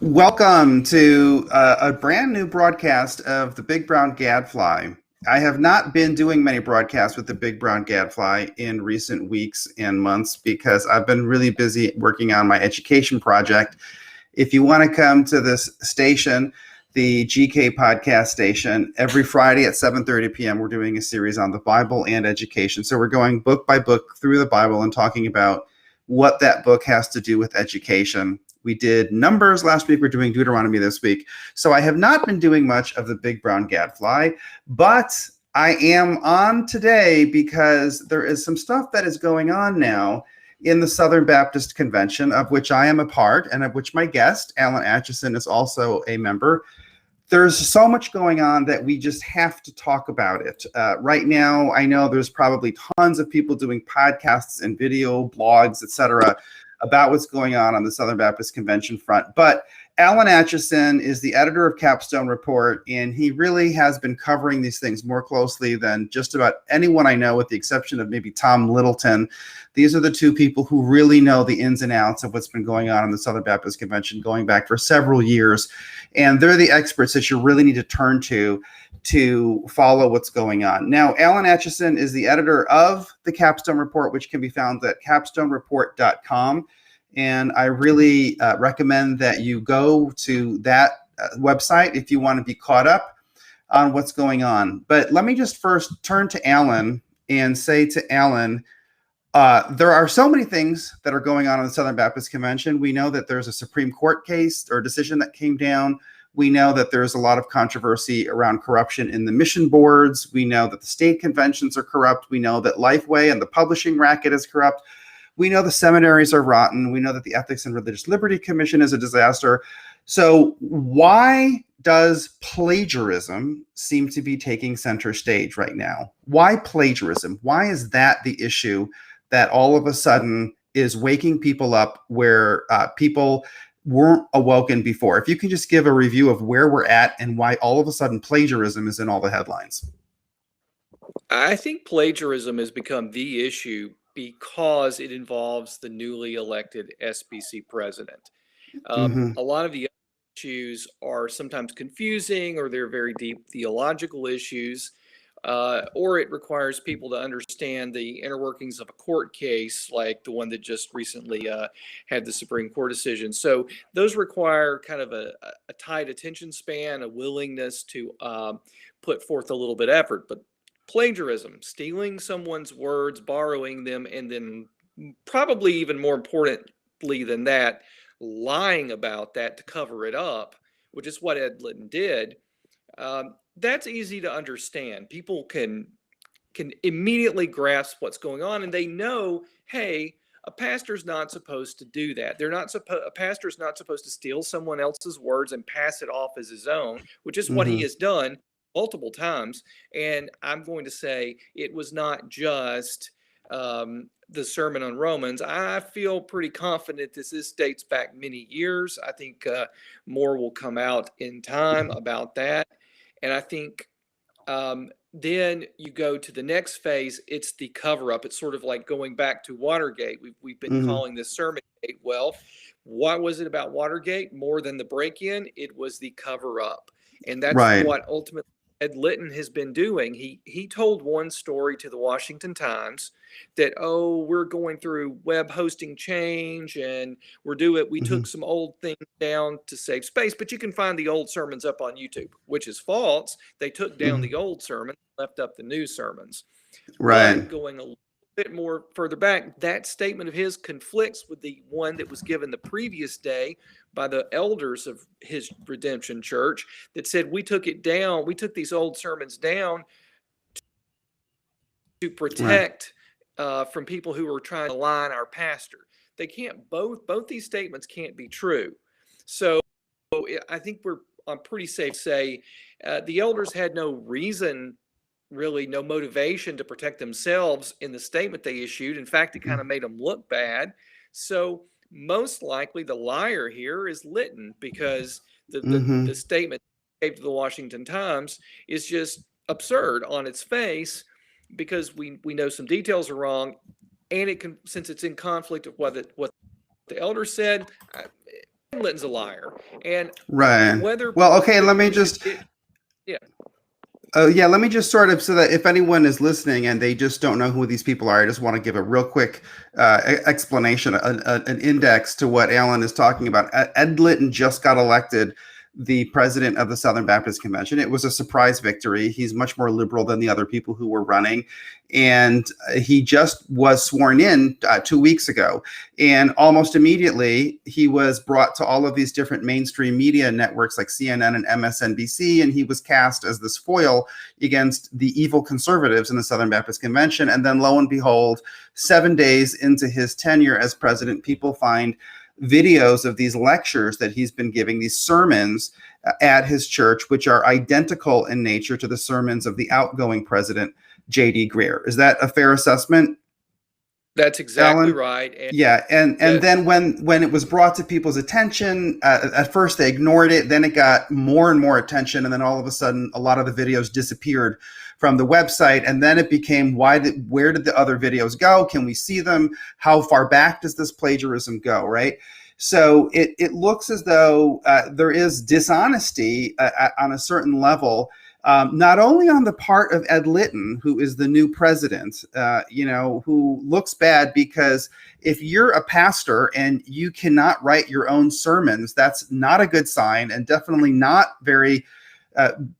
Welcome to a brand new broadcast of the Big Brown Gadfly. I have not been doing many broadcasts with the Big Brown Gadfly in recent weeks and months because I've been really busy working on my education project. If you want to come to this station, the GK podcast station, every Friday at 7:30 p.m., we're doing a series on the Bible and education. So we're going book by book through the Bible and talking about what that book has to do with education. We did Numbers last week. We're doing Deuteronomy this week. So I have not been doing much of the Big Brown Gadfly, but I am on today because there is some stuff that is going on now in the Southern Baptist Convention, of which I am a part and of which my guest, Alan Atchison, is also a member. There's so much going on that we just have to talk about it. Right now, I know there's probably tons of people doing podcasts and video blogs, etc., about what's going on the Southern Baptist Convention front. But Alan Atchison is the editor of Capstone Report, and he really has been covering these things more closely than just about anyone I know, with the exception of maybe Tom Littleton. These are the two people who really know the ins and outs of what's been going on in the Southern Baptist Convention going back for several years. And they're the experts that you really need to turn to follow what's going on. Now, Alan Atchison is the editor of the Capstone Report, which can be found at capstonereport.com. And I really recommend that you go to that website if you want to be caught up on what's going on. But let me just first turn to Alan and say to Alan, there are so many things that are going on in the Southern Baptist Convention. We know that there's a Supreme Court case or decision that came down. We know that there's a lot of controversy around corruption in the mission boards. We know that the state conventions are corrupt. We know that Lifeway and the publishing racket is corrupt. We know the seminaries are rotten. We know that the Ethics and Religious Liberty Commission is a disaster. So why does plagiarism seem to be taking center stage right now? Why plagiarism? Why is that the issue that all of a sudden is waking people up where people weren't awoken before? If you can just give a review of where we're at and why all of a sudden plagiarism is in all the headlines. I think plagiarism has become the issue because it involves the newly elected SBC president. A lot of the issues are sometimes confusing, or they're very deep theological issues, or it requires people to understand the inner workings of a court case, like the one that just recently had the Supreme Court decision. So those require kind of a tight attention span, a willingness to put forth a little bit of effort. But plagiarism, stealing someone's words, borrowing them, and then probably even more importantly than that, lying about that to cover it up, which is what Ed Litton did. That's easy to understand. People can immediately grasp what's going on, and they know, hey, a pastor's not supposed to do that. A pastor's not supposed to steal someone else's words and pass it off as his own, which is what he has done multiple times. And I'm going to say it was not just the sermon on Romans. I feel pretty confident this dates back many years. I think more will come out in time about that. And I think then you go to the next phase. It's the cover up. It's sort of like going back to Watergate. We've been calling this Sermongate. Well, what was it about Watergate? More than the break-in, it was the cover up. And that's what ultimately Ed Litton has been doing. He told one story to the Washington Times that, we're going through web hosting change, and we took some old things down to save space, but you can find the old sermons up on YouTube, which is false. They took down the old sermons, left up the new sermons. Right. But going a little bit more further back, that statement of his conflicts with the one that was given the previous day by the elders of his Redemption Church that said, we took these old sermons down to protect from people who were trying to line our pastor. They can't both these statements can't be true. So I think I'm pretty safe to say the elders had no reason, really no motivation to protect themselves in the statement they issued. In fact, it kind of made them look bad. So most likely the liar here is Litton, because the statement he gave to the Washington Times is just absurd on its face, because we know some details are wrong, and since it's in conflict of what the elder said, Litton's a liar. And Right. whether Well, okay, let me we should just yeah. yeah, let me just sort of, so that if anyone is listening and they just don't know who these people are, I just want to give a real quick explanation, an index to what Alan is talking about. Ed Litton just got elected the president of the Southern Baptist Convention. It was a surprise victory. He's much more liberal than the other people who were running. And he just was sworn in 2 weeks ago. And almost immediately, he was brought to all of these different mainstream media networks like CNN and MSNBC, and he was cast as this foil against the evil conservatives in the Southern Baptist Convention. And then lo and behold, 7 days into his tenure as president, people find videos of these lectures that he's been giving, these sermons at his church, which are identical in nature to the sermons of the outgoing president, J.D. Greer. Is that a fair assessment? That's exactly Alan? right. And Yeah, and then when it was brought to people's attention, at first they ignored it, then it got more and more attention, and then all of a sudden a lot of the videos disappeared from the website, and then it became, where did the other videos go? Can we see them? How far back does this plagiarism go, right? So it looks as though there is dishonesty on a certain level, not only on the part of Ed Litton, who is the new president, who looks bad because if you're a pastor and you cannot write your own sermons, that's not a good sign, and definitely not very,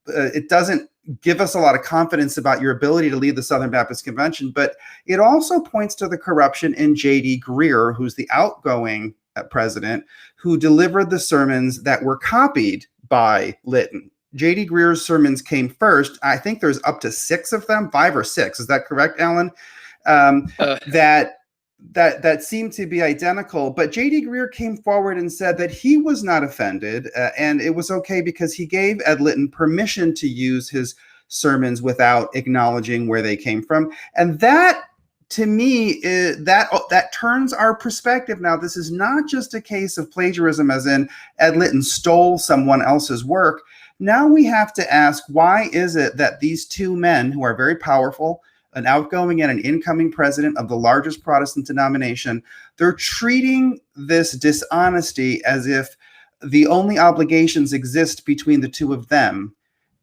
it doesn't give us a lot of confidence about your ability to lead the Southern Baptist Convention. But it also points to the corruption in J.D. Greer, who's the outgoing president, who delivered the sermons that were copied by Litton. J.D. Greer's sermons came first. I think there's up to 6 of them, 5 or 6. Is that correct, Alan? That seemed to be identical. But J.D. Greer came forward and said that he was not offended, and it was okay because he gave Ed Litton permission to use his sermons without acknowledging where they came from. And that, to me, that turns our perspective. Now, this is not just a case of plagiarism, as in Ed Litton stole someone else's work. Now we have to ask, why is it that these two men who are very powerful, an outgoing and an incoming president of the largest Protestant denomination, they're treating this dishonesty as if the only obligations exist between the two of them,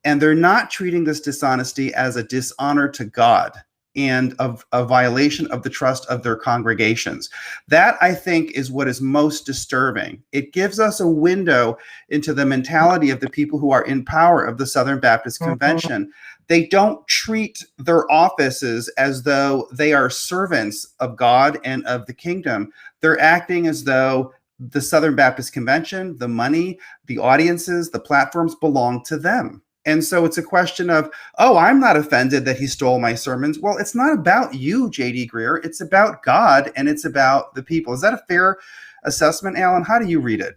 and they're not treating this dishonesty as a dishonor to God and of a violation of the trust of their congregations. That, I think, is what is most disturbing. It gives us a window into the mentality of the people who are in power of the Southern Baptist Convention. They don't treat their offices as though they are servants of God and of the kingdom. They're acting as though the Southern Baptist Convention, the money, the audiences, the platforms belong to them. And so it's a question of, oh, I'm not offended that he stole my sermons. Well, it's not about you, J.D. Greer. It's about God, and it's about the people. Is that a fair assessment, Alan? How do you read it?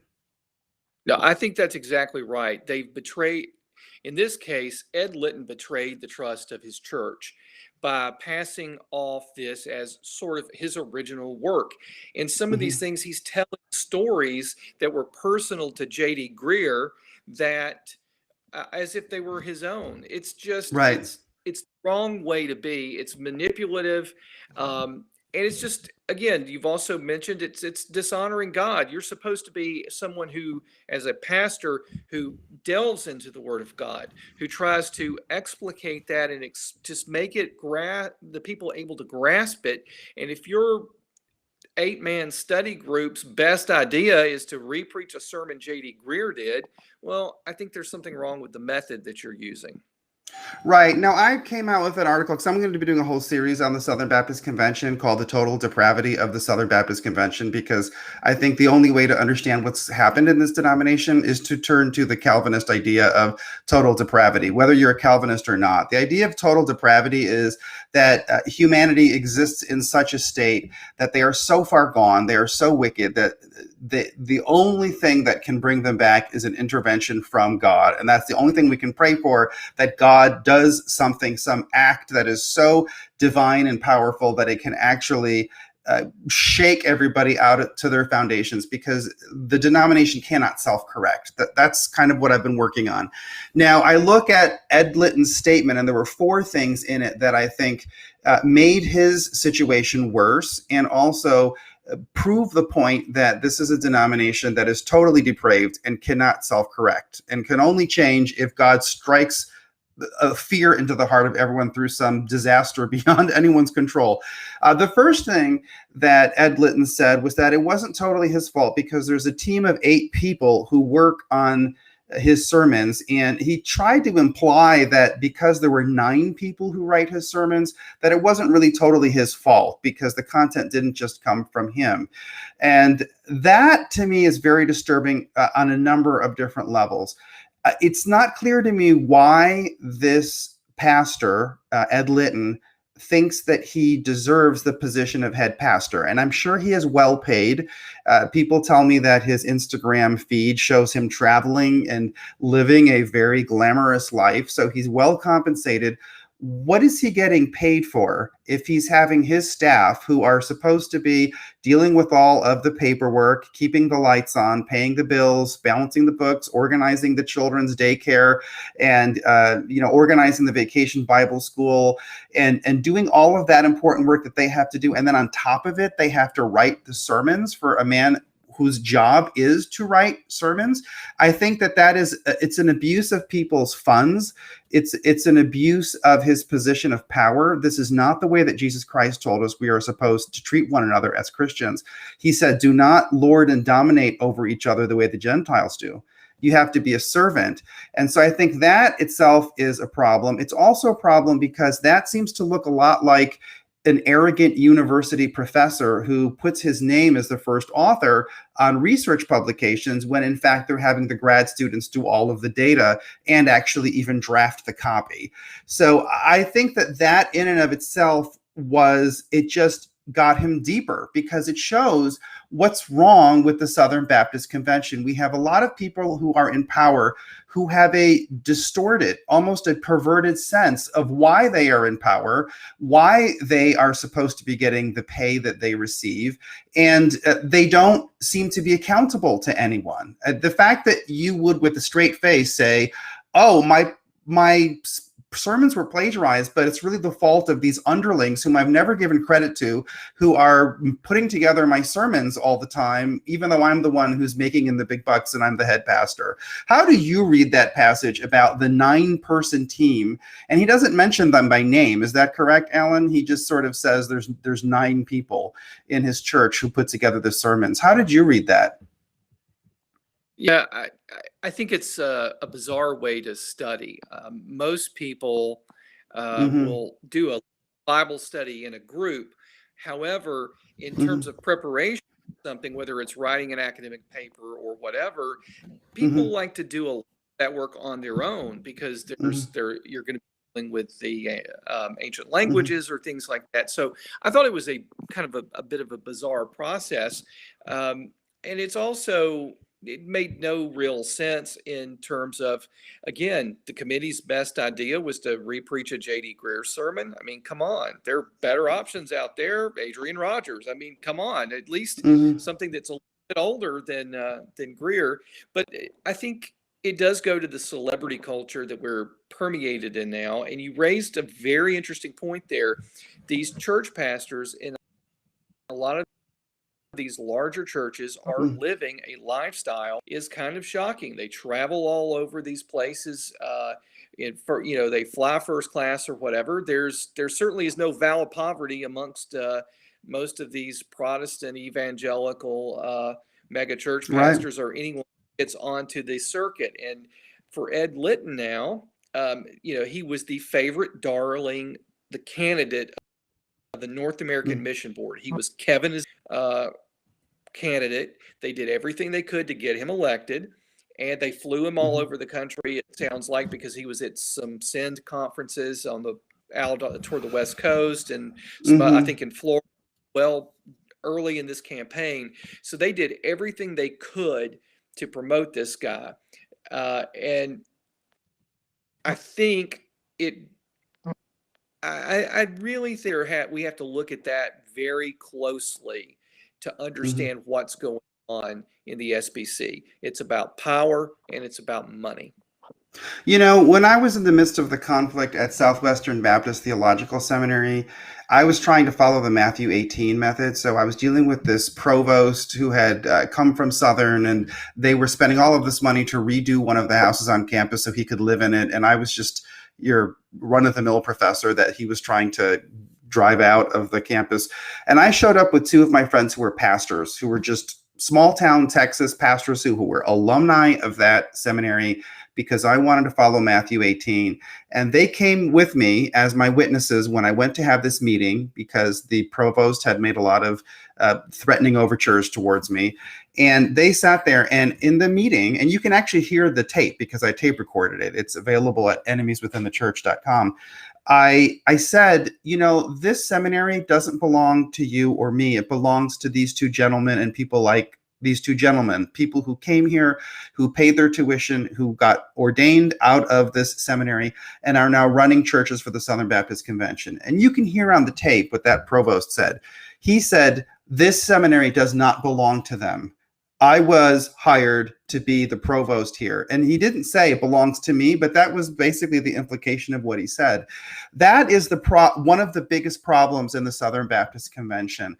No, I think that's exactly right. They've betrayed, in this case, Ed Litton betrayed the trust of his church by passing off this as sort of his original work. And some of these things, he's telling stories that were personal to J.D. Greer that as if they were his own. It's just, right. It's the wrong way to be. It's manipulative. And it's just, again, you've also mentioned it's dishonoring God. You're supposed to be someone who, as a pastor, who delves into the Word of God, who tries to explicate that and just make it the people able to grasp it. And if your 8-man study group's best idea is to repreach a sermon J.D. Greer did, well, I think there's something wrong with the method that you're using. Right. Now, I came out with an article because I'm going to be doing a whole series on the Southern Baptist Convention called The Total Depravity of the Southern Baptist Convention, because I think the only way to understand what's happened in this denomination is to turn to the Calvinist idea of total depravity, whether you're a Calvinist or not. The idea of total depravity is that humanity exists in such a state that they are so far gone, they are so wicked that the only thing that can bring them back is an intervention from God. And that's the only thing we can pray for, that God does something, some act that is so divine and powerful that it can actually shake everybody out to their foundations, because the denomination cannot self-correct. That's kind of what I've been working on. Now, I look at Ed Litton's statement, and there were 4 things in it that I think made his situation worse, and also prove the point that this is a denomination that is totally depraved and cannot self-correct and can only change if God strikes a fear into the heart of everyone through some disaster beyond anyone's control. The first thing that Ed Litton said was that it wasn't totally his fault because there's a team of 8 people who work on his sermons, and he tried to imply that because there were 9 people who write his sermons, that it wasn't really totally his fault because the content didn't just come from him. And that to me is very disturbing on a number of different levels. It's not clear to me why this pastor, Ed Litton, thinks that he deserves the position of head pastor. And I'm sure he is well paid. People tell me that his Instagram feed shows him traveling and living a very glamorous life. So he's well compensated. What is he getting paid for if he's having his staff who are supposed to be dealing with all of the paperwork, keeping the lights on, paying the bills, balancing the books, organizing the children's daycare, and organizing the vacation Bible school, and doing all of that important work that they have to do. And then on top of it, they have to write the sermons for a man whose job is to write sermons. I think it's an abuse of people's funds. It's an abuse of his position of power. This is not the way that Jesus Christ told us we are supposed to treat one another as Christians. He said, do not lord and dominate over each other the way the Gentiles do. You have to be a servant. And so I think that itself is a problem. It's also a problem because that seems to look a lot like an arrogant university professor who puts his name as the first author on research publications when in fact they're having the grad students do all of the data and actually even draft the copy. So I think that in and of itself it just got him deeper because it shows what's wrong with the Southern Baptist Convention. We have a lot of people who are in power who have a distorted, almost a perverted sense of why they are in power, why they are supposed to be getting the pay that they receive, and they don't seem to be accountable to anyone. The fact that you would, with a straight face, say, oh, my sermons were plagiarized, but it's really the fault of these underlings whom I've never given credit to, who are putting together my sermons all the time, even though I'm the one who's making in the big bucks and I'm the head pastor. How do you read that passage about the 9-person team? And he doesn't mention them by name. Is that correct, Alan? He just sort of says there's 9 people in his church who put together the sermons. How did you read that? Yeah, I think it's a bizarre way to study. Most people will do a Bible study in a group. However, in terms of preparation for something, whether it's writing an academic paper or whatever, people like to do that work on their own because you're going to be dealing with the ancient languages or things like that. So I thought it was a kind of a bit of a bizarre process. And it's also, it made no real sense in terms of, again, the committee's best idea was to repreach a J.D. Greer sermon. I mean, come on, there are better options out there. Adrian Rogers. I mean, come on, at least something that's a little bit older than Greer. But I think it does go to the celebrity culture that we're permeated in now. And you raised a very interesting point there. These church pastors in a lot of these larger churches are living a lifestyle is kind of shocking. They travel all over these places. They fly first class or whatever. There certainly is no vow of poverty amongst most of these Protestant evangelical mega church pastors or anyone who gets onto the circuit. And for Ed Litton now, he was the favorite darling, the candidate of the North American Mission Board. He was Kevin's candidate. They did everything they could to get him elected, and they flew him all over the country. It sounds like because he was at some Send conferences out toward the West Coast and I think in Florida. Well, early in this campaign, so they did everything they could to promote this guy, and I think it. I really think we have to look at that very closely to understand what's going on in the SBC. It's about power and it's about money. When I was in the midst of the conflict at Southwestern Baptist Theological Seminary, I was trying to follow the Matthew 18 method. So I was dealing with this provost who had come from Southern, and they were spending all of this money to redo one of the houses on campus so he could live in it. And I was just your run-of-the-mill professor that he was trying to drive out of the campus. And I showed up with two of my friends who were pastors, who were just small town Texas pastors who were alumni of that seminary, because I wanted to follow Matthew 18. And they came with me as my witnesses when I went to have this meeting, because the provost had made a lot of threatening overtures towards me. And they sat there, and in the meeting, and you can actually hear the tape because I tape recorded it. It's available at enemieswithinthechurch.com. I said, this seminary doesn't belong to you or me. It belongs to these two gentlemen and people like these two gentlemen, people who came here, who paid their tuition, who got ordained out of this seminary and are now running churches for the Southern Baptist Convention. And you can hear on the tape what that provost said. He said, this seminary does not belong to them. I was hired to be the provost here. And he didn't say it belongs to me, but that was basically the implication of what he said. That is one of the biggest problems in the Southern Baptist Convention.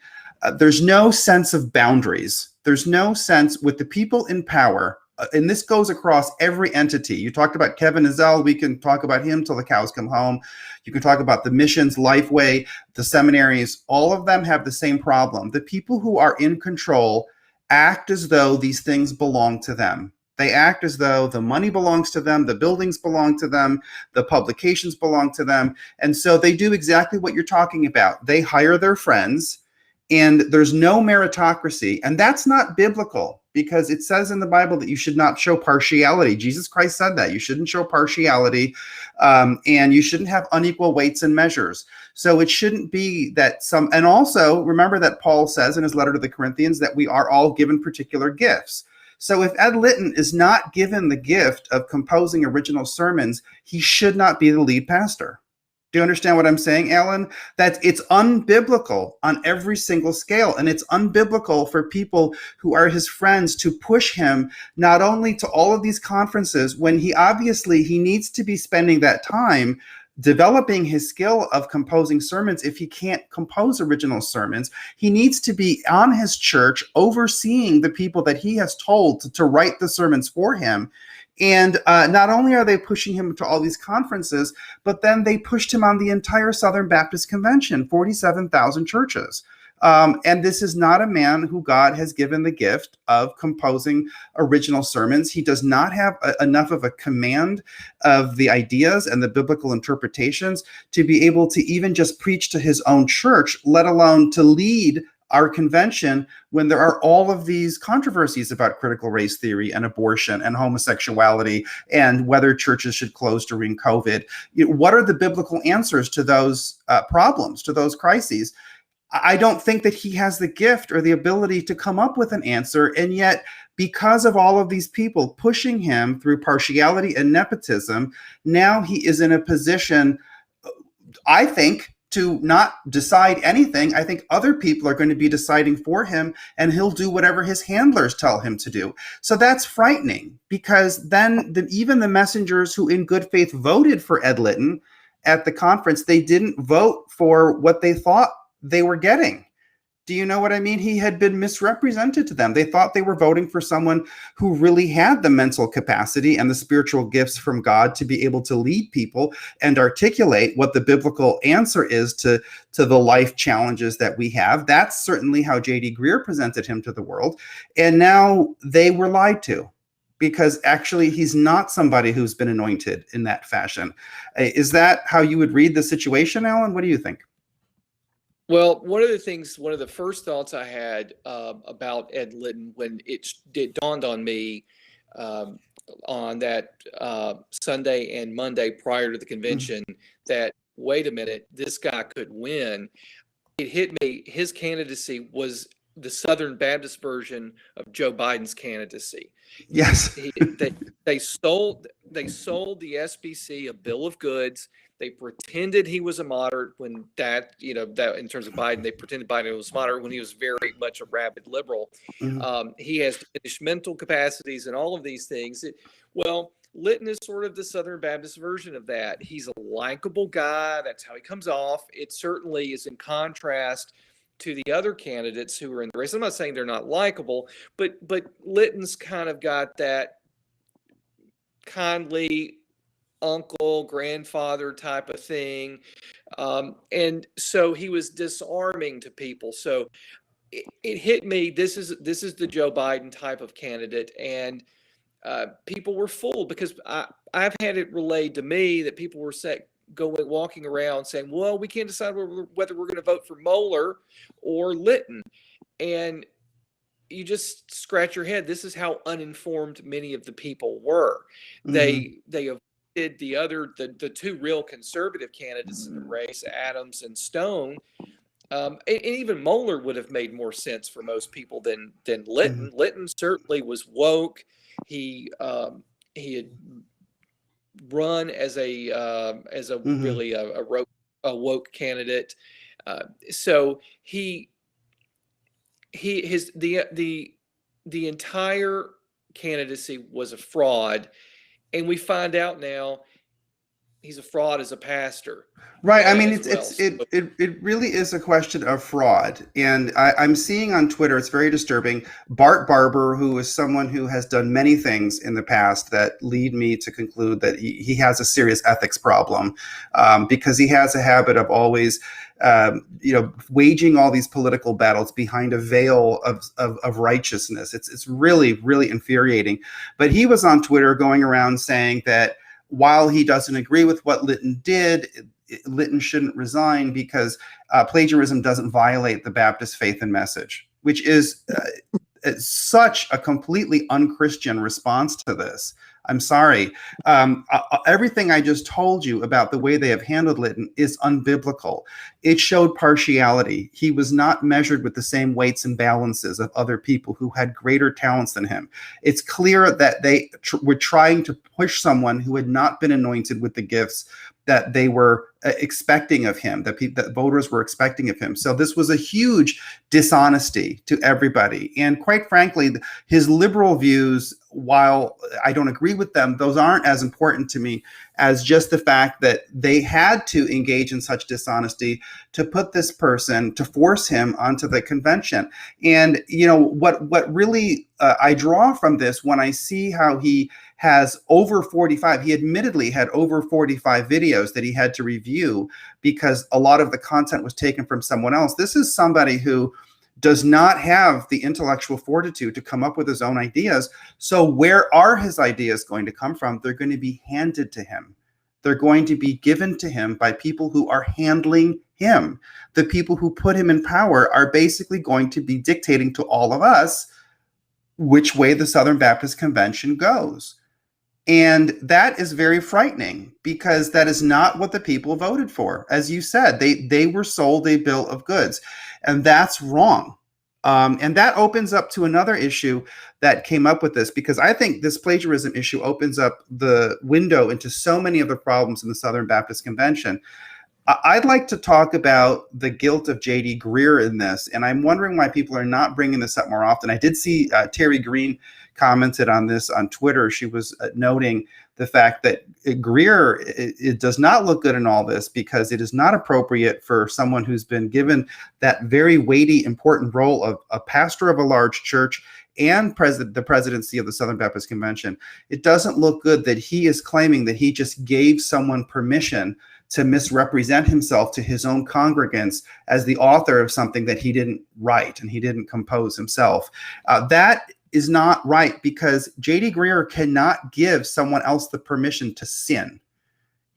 There's no sense of boundaries. There's no sense with the people in power. And this goes across every entity. You talked about Kevin Ezell. We can talk about him till the cows come home. You can talk about the missions, Lifeway, the seminaries. All of them have the same problem. The people who are in control act as though these things belong to them. They act as though the money belongs to them, the buildings belong to them, the publications belong to them. And so they do exactly what you're talking about. They hire their friends, and there's no meritocracy. And that's not biblical, because it says in the Bible that you should not show partiality. Jesus Christ said that. You shouldn't show partiality, and you shouldn't have unequal weights and measures. So it shouldn't be that and also remember that Paul says in his letter to the Corinthians that we are all given particular gifts. So if Ed Litton is not given the gift of composing original sermons, he should not be the lead pastor. Do you understand what I'm saying, Alan? That it's unbiblical on every single scale. And it's unbiblical for people who are his friends to push him not only to all of these conferences when he needs to be spending that time developing his skill of composing sermons. If he can't compose original sermons, he needs to be on his church overseeing the people that he has told to write the sermons for him. And not only are they pushing him to all these conferences, but then they pushed him on the entire Southern Baptist Convention, 47,000 churches. And this is not a man who God has given the gift of composing original sermons. He does not have enough of a command of the ideas and the biblical interpretations to be able to even just preach to his own church, let alone to lead our convention when there are all of these controversies about critical race theory and abortion and homosexuality and whether churches should close during COVID. What are the biblical answers to those problems, to those crises? I don't think that he has the gift or the ability to come up with an answer. And yet, because of all of these people pushing him through partiality and nepotism, now he is in a position, I think, to not decide anything. I think other people are going to be deciding for him, and he'll do whatever his handlers tell him to do. So that's frightening, because then even the messengers who in good faith voted for Ed Litton at the conference, they didn't vote for what they thought they were getting. Do you know what I mean? He had been misrepresented to them. They thought they were voting for someone who really had the mental capacity and the spiritual gifts from God to be able to lead people and articulate what the biblical answer is to the life challenges that we have. That's certainly how J.D. Greer presented him to the world. And now they were lied to, because actually he's not somebody who's been anointed in that fashion. Is that how you would read the situation, Alan? What do you think? Well, one of the first thoughts I had about Ed Litton when it dawned on me on that Sunday and Monday prior to the convention that, wait a minute, this guy could win. It hit me. His candidacy was the Southern Baptist version of Joe Biden's candidacy. Yes. They sold the SBC a bill of goods. They pretended he was a moderate when that in terms of Biden, they pretended Biden was moderate when he was very much a rabid liberal. He has diminished mental capacities and all of these things. Lytton is sort of the Southern Baptist version of that. He's a likable guy. That's how he comes off. It certainly is in contrast to the other candidates who are in the race. I'm not saying they're not likable, but Lytton's kind of got that kindly uncle, grandfather type of thing. And so he was disarming to people. So it hit me. This is the Joe Biden type of candidate. And people were fooled because I've had it relayed to me that people were walking around saying, well, we can't decide whether we're going to vote for Moeller or Lytton. And you just scratch your head. This is how uninformed many of the people were. They avoided the two real conservative candidates in the race, Adams and Stone. And even Moeller would have made more sense for most people than Lytton. Lytton certainly was woke. He had run as a really a woke candidate. So the entire candidacy was a fraud, and we find out now he's a fraud as a pastor. Right. I mean, it really is a question of fraud. And I'm seeing on Twitter, it's very disturbing, Bart Barber, who is someone who has done many things in the past that lead me to conclude that he has a serious ethics problem, because he has a habit of always waging all these political battles behind a veil of righteousness. It's really, really infuriating. But he was on Twitter going around saying that while he doesn't agree with what Lytton did, Lytton shouldn't resign because plagiarism doesn't violate the Baptist faith and message, which is such a completely unchristian response to this. I'm sorry. Everything I just told you about the way they have handled Lytton is unbiblical. It showed partiality. He was not measured with the same weights and balances of other people who had greater talents than him. It's clear that they were trying to push someone who had not been anointed with the gifts that they were expecting of him, that voters were expecting of him. So this was a huge dishonesty to everybody. And quite frankly, his liberal views, while I don't agree with them, those aren't as important to me as just the fact that they had to engage in such dishonesty to put this person, to force him onto the convention. And, what really I draw from this when I see how he has over 45, he admittedly had over 45 videos that he had to review because a lot of the content was taken from someone else. This is somebody who does not have the intellectual fortitude to come up with his own ideas. So where are his ideas going to come from? They're going to be handed to him. They're going to be given to him by people who are handling him. The people who put him in power are basically going to be dictating to all of us which way the Southern Baptist Convention goes. And that is very frightening because that is not what the people voted for. As you said, they were sold a bill of goods, and that's wrong. And that opens up to another issue that came up with this, because I think this plagiarism issue opens up the window into so many of the problems in the Southern Baptist Convention. I'd like to talk about the guilt of Jd Greer in this, and I'm wondering why people are not bringing this up more often. I did see Terry Green commented on this on Twitter. She was noting the fact that Greer, it does not look good in all this because it is not appropriate for someone who's been given that very weighty, important role of a pastor of a large church and the presidency of the Southern Baptist Convention. It doesn't look good that he is claiming that he just gave someone permission to misrepresent himself to his own congregants as the author of something that he didn't write and he didn't compose himself. That is not right, because Jd Greer cannot give someone else the permission to sin.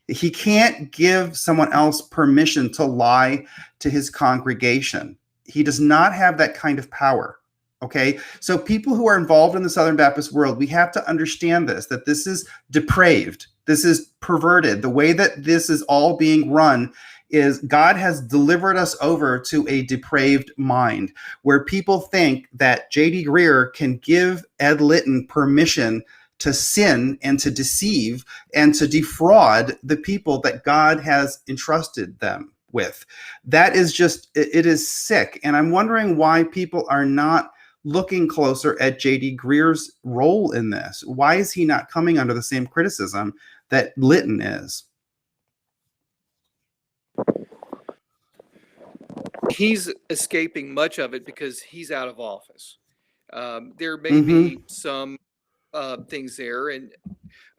He can't give someone else permission to lie to his congregation. He does not have that kind of power. Okay, so people who are involved in the Southern Baptist world, we have to understand this, that this is depraved. This is perverted. The way that this is all being run is God has delivered us over to a depraved mind where people think that Jd Greer can give Ed Litton permission to sin and to deceive and to defraud the people that God has entrusted them with. That is just, it is sick. And I'm wondering why people are not looking closer at J.D. Greer's role in this? Why is he not coming under the same criticism that Litton is? He's escaping much of it because he's out of office. There may be some things there, and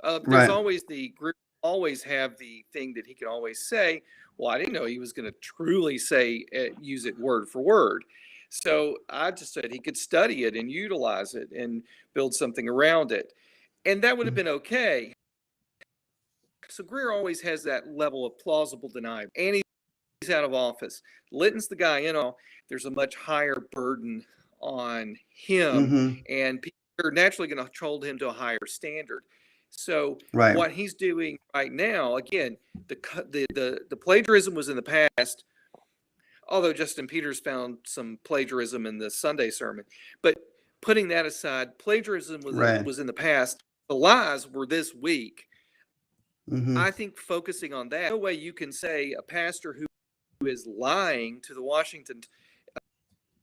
there's always always have the thing that he can always say, well, I didn't know he was going to truly say, use it word for word. So I just said he could study it and utilize it and build something around it. And that would have been okay. So Greer always has that level of plausible denial. And he's out of office. Litton's the guy in all. There's a much higher burden on him. And people are naturally going to hold him to a higher standard. So what he's doing right now, again, the plagiarism was in the past, although Justin Peters found some plagiarism in the Sunday sermon. But putting that aside, plagiarism was in the past. The lies were this week. I think focusing on that, no way you can say a pastor who is lying to the Washington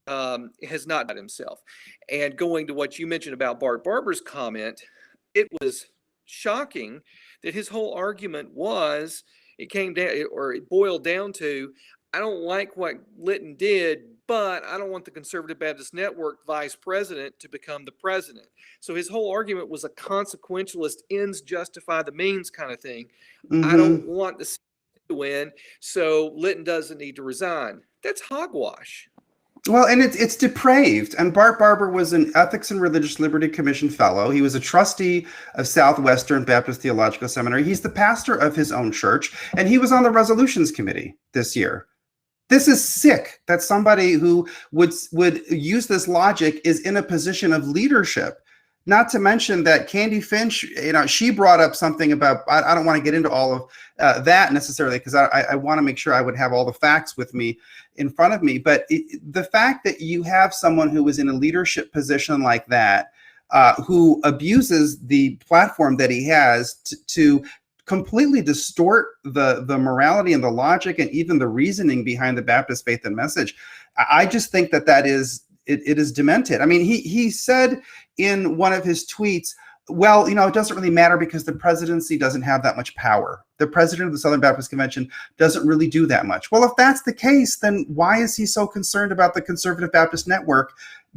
has not done himself. And going to what you mentioned about Bart Barber's comment, it was shocking that his whole argument was, it boiled down to, I don't like what Litton did, but I don't want the Conservative Baptist Network vice president to become the president. So his whole argument was a consequentialist, ends justify the means kind of thing. I don't want the to win, so Litton doesn't need to resign. That's hogwash. Well, and it's depraved. And Bart Barber was an Ethics and Religious Liberty Commission fellow. He was a trustee of Southwestern Baptist Theological Seminary. He's the pastor of his own church, and he was on the resolutions committee this year. This is sick that somebody who would use this logic is in a position of leadership. Not to mention that Candy Finch, she brought up something about, I don't want to get into all of that necessarily, because I want to make sure I would have all the facts with me in front of me. But the fact that you have someone who is in a leadership position like that, who abuses the platform that he has to completely distort the morality and the logic and even the reasoning behind the Baptist faith and message, I just think that is it is demented. I mean, he said in one of his tweets, well, it doesn't really matter because the presidency doesn't have that much power. The president of the Southern Baptist Convention doesn't really do that much. Well, if that's the case, then why is he so concerned about the Conservative Baptist Network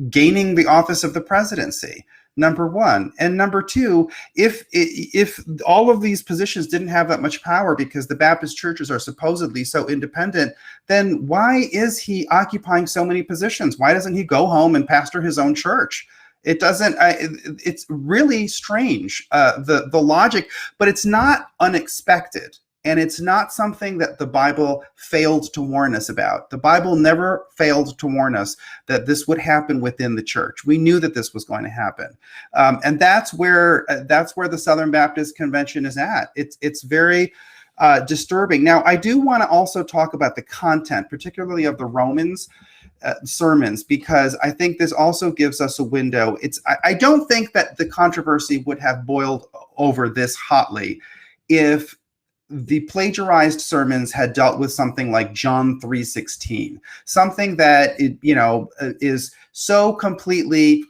gaining the office of the presidency? Number one. And number two, if all of these positions didn't have that much power because the Baptist churches are supposedly so independent, then why is he occupying so many positions? Why doesn't he go home and pastor his own church? It doesn't, it's really strange, the logic, but it's not unexpected. And it's not something that the Bible failed to warn us about. The Bible never failed to warn us that this would happen within the church. We knew that this was going to happen. And that's where the Southern Baptist Convention is at. It's very disturbing. Now, I do want to also talk about the content, particularly of the Romans sermons, because I think this also gives us a window. I don't think that the controversy would have boiled over this hotly if the plagiarized sermons had dealt with something like John 3:16, something that is so completely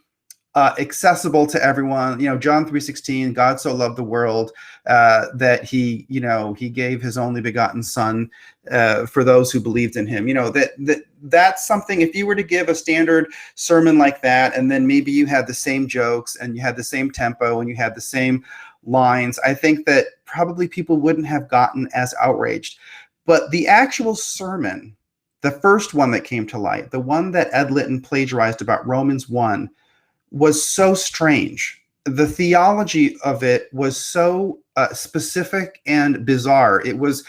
accessible to everyone. John 3:16, God so loved the world that he gave his only begotten son for those who believed in him. That's something, if you were to give a standard sermon like that, and then maybe you had the same jokes and you had the same tempo and you had the same lines, I think that probably people wouldn't have gotten as outraged. But the actual sermon, the first one that came to light, the one that Ed Litton plagiarized about Romans 1, was so strange. The theology of it was so specific and bizarre. It was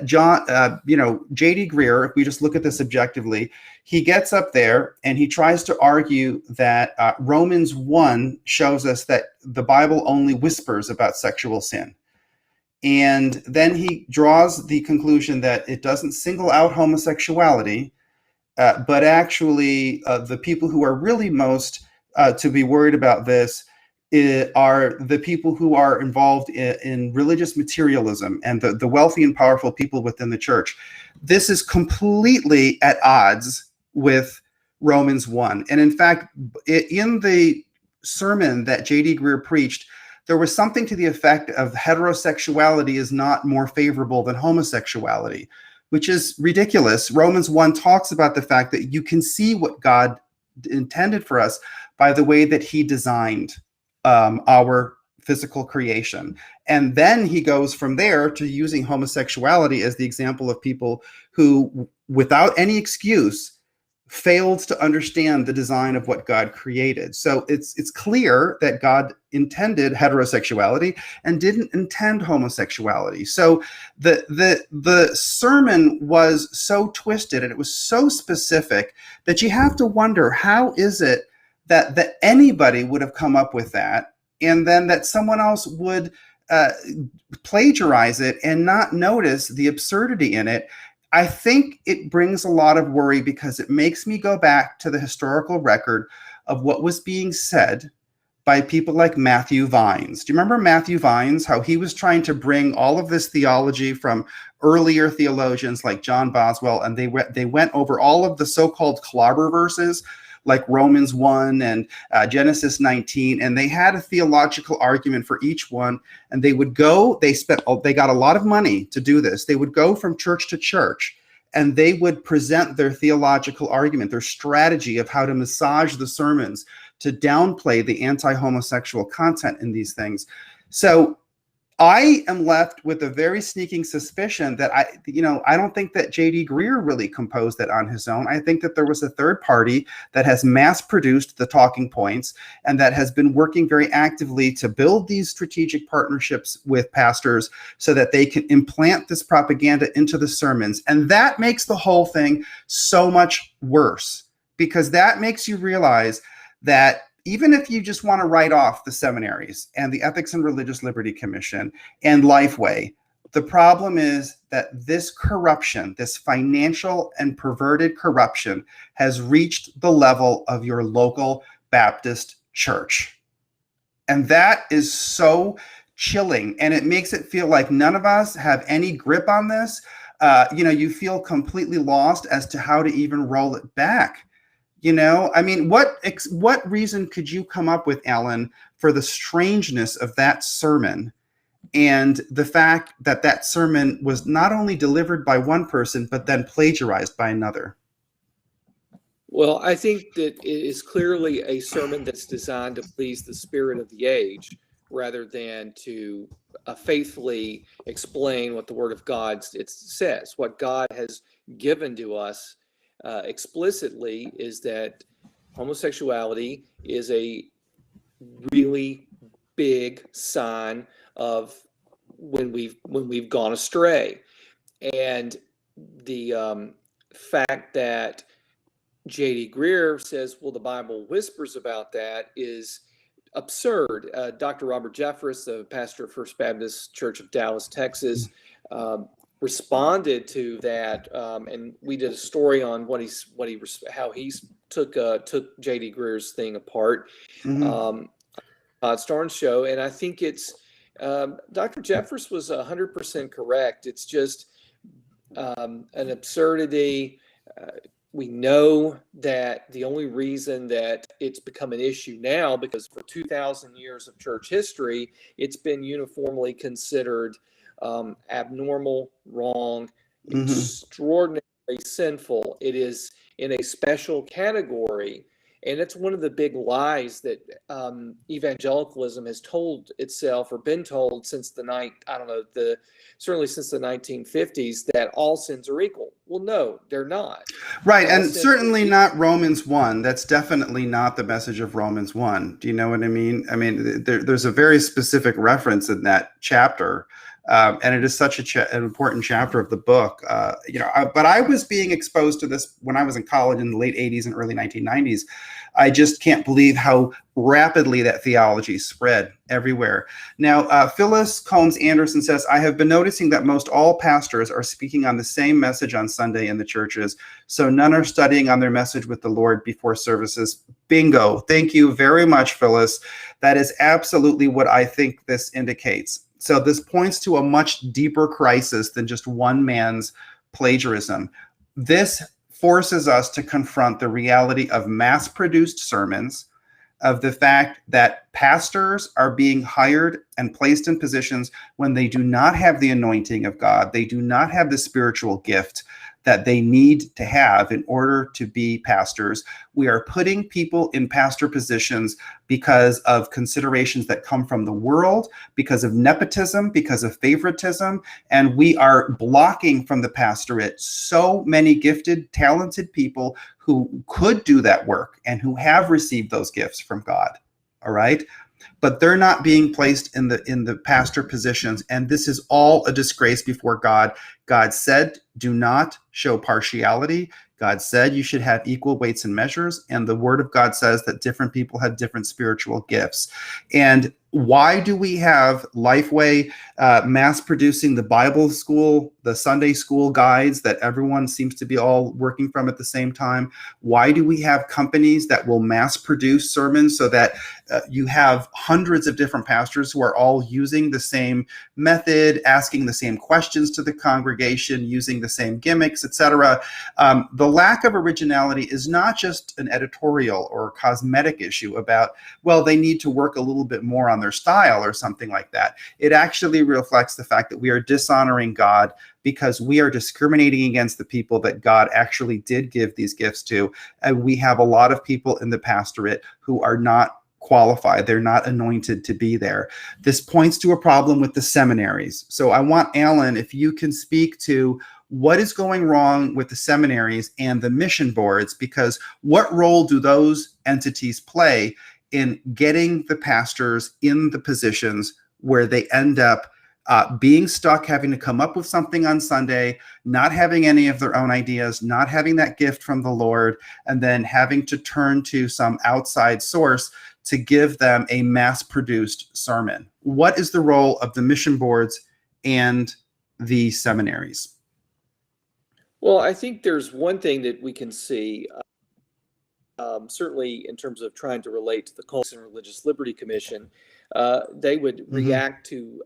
J.D. Greer, if we just look at this objectively, he gets up there and he tries to argue that Romans 1 shows us that the Bible only whispers about sexual sin. And then he draws the conclusion that it doesn't single out homosexuality, but actually the people who are really most to be worried about this are the people who are involved in religious materialism and the wealthy and powerful people within the church. This is completely at odds with Romans 1. And in fact, in the sermon that J.D. Greer preached, there was something to the effect of heterosexuality is not more favorable than homosexuality, which is ridiculous. Romans 1 talks about the fact that you can see what God intended for us by the way that he designed our physical creation. And then he goes from there to using homosexuality as the example of people who, without any excuse, failed to understand the design of what God created. So it's clear that God intended heterosexuality and didn't intend homosexuality. So the sermon was so twisted and it was so specific that you have to wonder, how is it that anybody would have come up with that, and then that someone else would plagiarize it and not notice the absurdity in it? I think it brings a lot of worry because it makes me go back to the historical record of what was being said by people like Matthew Vines. Do you remember Matthew Vines, how he was trying to bring all of this theology from earlier theologians like John Boswell, and they went over all of the so-called clobber verses like Romans 1 and Genesis 19, and they had a theological argument for each one, and they got a lot of money to do this. They would go from church to church, and they would present their theological argument, their strategy of how to massage the sermons to downplay the anti-homosexual content in these things. So I am left with a very sneaking suspicion that I don't think that J.D. Greer really composed that on his own. I think that there was a third party that has mass produced the talking points and that has been working very actively to build these strategic partnerships with pastors so that they can implant this propaganda into the sermons. And that makes the whole thing so much worse, because that makes you realize that even if you just want to write off the seminaries and the Ethics and Religious Liberty Commission and Lifeway, the problem is that this corruption, this financial and perverted corruption, has reached the level of your local Baptist church. And that is so chilling, and it makes it feel like none of us have any grip on this. You feel completely lost as to how to even roll it back. What reason could you come up with, Alan, for the strangeness of that sermon and the fact that that sermon was not only delivered by one person, but then plagiarized by another? Well, I think that it is clearly a sermon that's designed to please the spirit of the age rather than to faithfully explain what the Word of God says. What God has given to us explicitly is that homosexuality is a really big sign of when we've gone astray, and the fact that J.D. Greer says, well, the Bible whispers about that is absurd. Dr. Robert Jeffress, the pastor of First Baptist Church of Dallas, Texas, responded to that, and we did a story on how he took J.D. Greer's thing apart. Todd Starnes' show, and I think it's Dr. Jeffress was 100% correct. It's just an absurdity. We know that the only reason that it's become an issue now, because for 2,000 years of church history, it's been uniformly considered abnormal, wrong, extraordinarily sinful. It is in a special category. And it's one of the big lies that evangelicalism has told itself, or been told since certainly since the 1950s, that all sins are equal. Well, no, they're not. Right, and certainly not Romans 1. That's definitely not the message of Romans 1. Do you know what I mean? I mean, there's a very specific reference in that chapter, and it is such an important chapter of the book. But I was being exposed to this when I was in college in the late 80s and early 1990s. I just can't believe how rapidly that theology spread everywhere. Now, Phyllis Combs Anderson says, I have been noticing that most all pastors are speaking on the same message on Sunday in the churches, so none are studying on their message with the Lord before services. Bingo. Thank you very much, Phyllis. That is absolutely what I think this indicates. So this points to a much deeper crisis than just one man's plagiarism. This forces us to confront the reality of mass-produced sermons, of the fact that pastors are being hired and placed in positions when they do not have the anointing of God. They do not have the spiritual gift that they need to have in order to be pastors. We are putting people in pastor positions because of considerations that come from the world, because of nepotism, because of favoritism, and we are blocking from the pastorate so many gifted, talented people who could do that work and who have received those gifts from God. All right? But they're not being placed in the pastor positions, and this is all a disgrace before God. God said, do not show partiality. God said you should have equal weights and measures, and the Word of God says that different people have different spiritual gifts. And why do we have Lifeway mass producing the Bible school, the Sunday school guides that everyone seems to be all working from at the same time? Why do we have companies that will mass produce sermons so that you have hundreds of different pastors who are all using the same method, asking the same questions to the congregation, using the same gimmicks, etc.? The lack of originality is not just an editorial or cosmetic issue about, well, they need to work a little bit more on their style or something like that. It actually reflects the fact that we are dishonoring God because we are discriminating against the people that God actually did give these gifts to. And we have a lot of people in the pastorate who are not qualified. They're not anointed to be there. This points to a problem with the seminaries. So I want Alan, if you can speak to what is going wrong with the seminaries and the mission boards, because what role do those entities play in getting the pastors in the positions where they end up being stuck, having to come up with something on Sunday, not having any of their own ideas, not having that gift from the Lord, and then having to turn to some outside source to give them a mass-produced sermon? What is the role of the mission boards and the seminaries? Well, I think there's one thing that we can see, certainly in terms of trying to relate to the Cults and Religious Liberty Commission. They would react to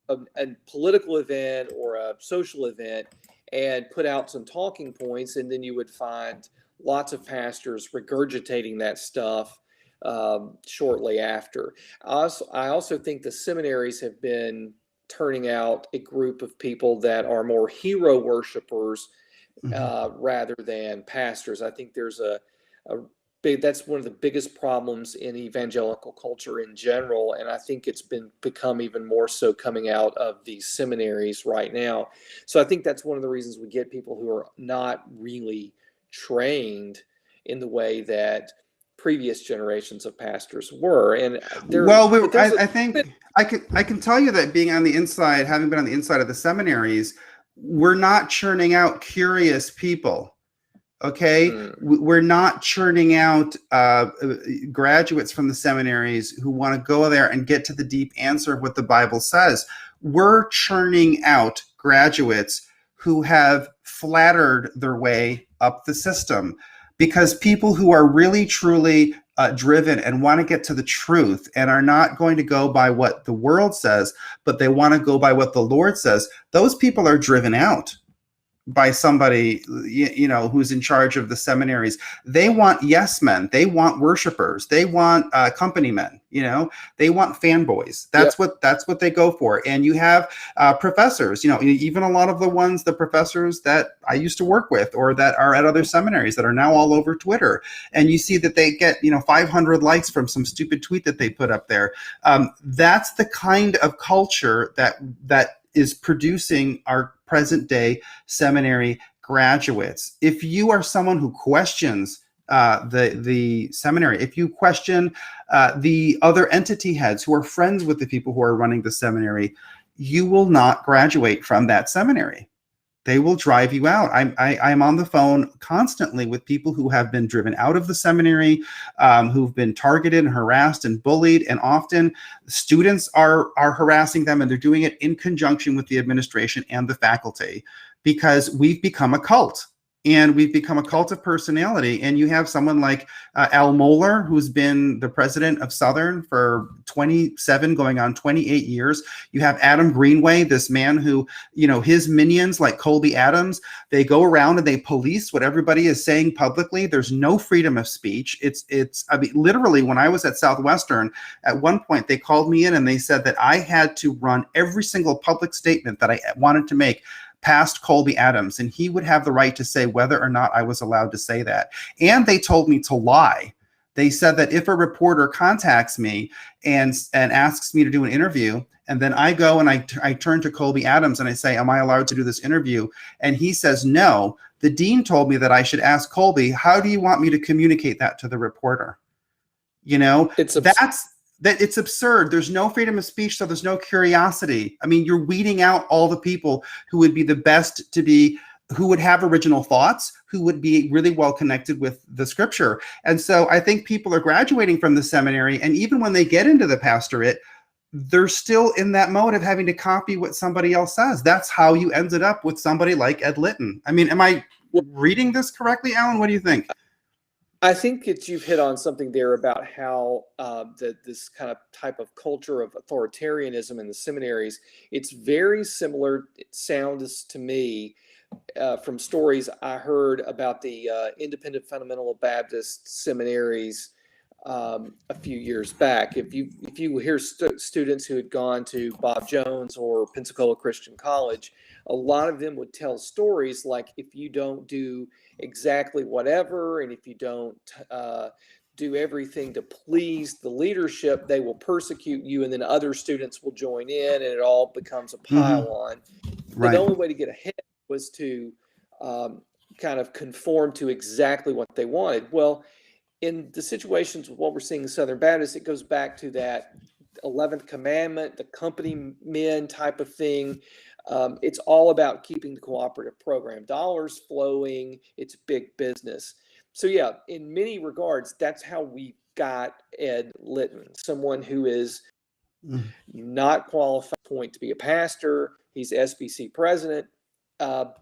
a political event or a social event and put out some talking points, and then you would find lots of pastors regurgitating that stuff shortly after. I also think the seminaries have been turning out a group of people that are more hero worshipers rather than pastors. I think there's that's one of the biggest problems in evangelical culture in general, and I think it's become even more so coming out of these seminaries right now. So I think that's one of the reasons we get people who are not really trained in the way that previous generations of pastors were. And I think I can tell you that being on the inside, having been on the inside of the seminaries, we're not churning out curious people. Okay, we're not churning out graduates from the seminaries who want to go there and get to the deep answer of what the Bible says. We're churning out graduates who have flattered their way up the system, because people who are really, truly driven and want to get to the truth and are not going to go by what the world says, but they want to go by what the Lord says, those people are driven out by somebody, who's in charge of the seminaries. They want yes men. They want worshipers. They want company men. They want fanboys. That's what they go for. And you have professors. Even a lot of the professors that I used to work with or that are at other seminaries that are now all over Twitter. And you see that they get 500 likes from some stupid tweet that they put up there. That's the kind of culture that is producing our present day seminary graduates. If you are someone who questions the seminary, if you question the other entity heads who are friends with the people who are running the seminary, you will not graduate from that seminary. They will drive you out. I'm on the phone constantly with people who have been driven out of the seminary, who've been targeted and harassed and bullied, and often students are harassing them, and they're doing it in conjunction with the administration and the faculty, because we've become a cult. and we've become a cult of personality. And you have someone like Al Mohler, who's been the president of Southern for 27 going on 28 years. You have Adam Greenway, this man who, his minions like Colby Adams, they go around and they police what everybody is saying publicly. There's no freedom of speech. I mean, literally, when I was at Southwestern, at one point they called me in and they said that I had to run every single public statement that I wanted to make past Colby Adams, and he would have the right to say whether or not I was allowed to say that. And they told me to lie. They said that if a reporter contacts me and asks me to do an interview, and then I go and I turn to Colby Adams and I say, am I allowed to do this interview? And he says no. The dean told me that I should ask Colby, how do you want me to communicate that to the reporter? It's absurd. There's no freedom of speech, so there's no curiosity. I mean, you're weeding out all the people who would be the best who would have original thoughts, who would be really well connected with the scripture. And so I think people are graduating from the seminary, and even when they get into the pastorate, they're still in that mode of having to copy what somebody else says. That's how you ended up with somebody like Ed Litton. I mean, am I reading this correctly, Alan? What do you think? I think that you've hit on something there about how this kind of type of culture of authoritarianism in the seminaries, it's very similar, it sounds to me, from stories I heard about the independent fundamental Baptist seminaries a few years back. If you hear students who had gone to Bob Jones or Pensacola Christian College, a lot of them would tell stories like, if you don't do exactly whatever, and if you don't do everything to please the leadership, they will persecute you, and then other students will join in, and it all becomes a pile-on. Right. The only way to get ahead was to kind of conform to exactly what they wanted. Well, in the situations of what we're seeing in Southern Baptist, it goes back to that 11th commandment, the company men type of thing. It's all about keeping the cooperative program dollars flowing. It's big business. So yeah, in many regards, that's how we got Ed Litton, someone who is not qualified to be a pastor. He's SBC president,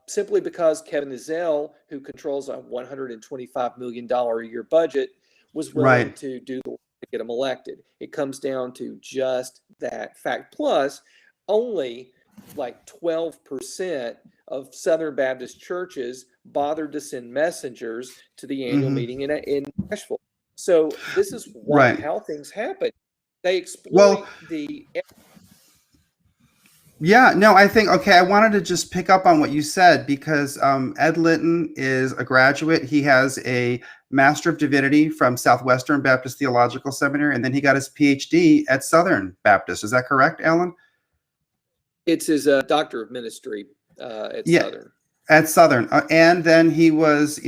simply because Kevin Ezell, who controls a $125 million a year budget, was willing to do the work to get him elected. It comes down to just that fact. Plus, only like 12% of Southern Baptist churches bothered to send messengers to the annual meeting in Nashville. So this is how things happen. They exploit Yeah, no, I think, I wanted to just pick up on what you said, because Ed Litton is a graduate. He has a Master of Divinity from Southwestern Baptist Theological Seminary, and then he got his PhD at Southern Baptist. Is that correct, Alan? It's his Doctor of Ministry at Southern. At Southern. And then he was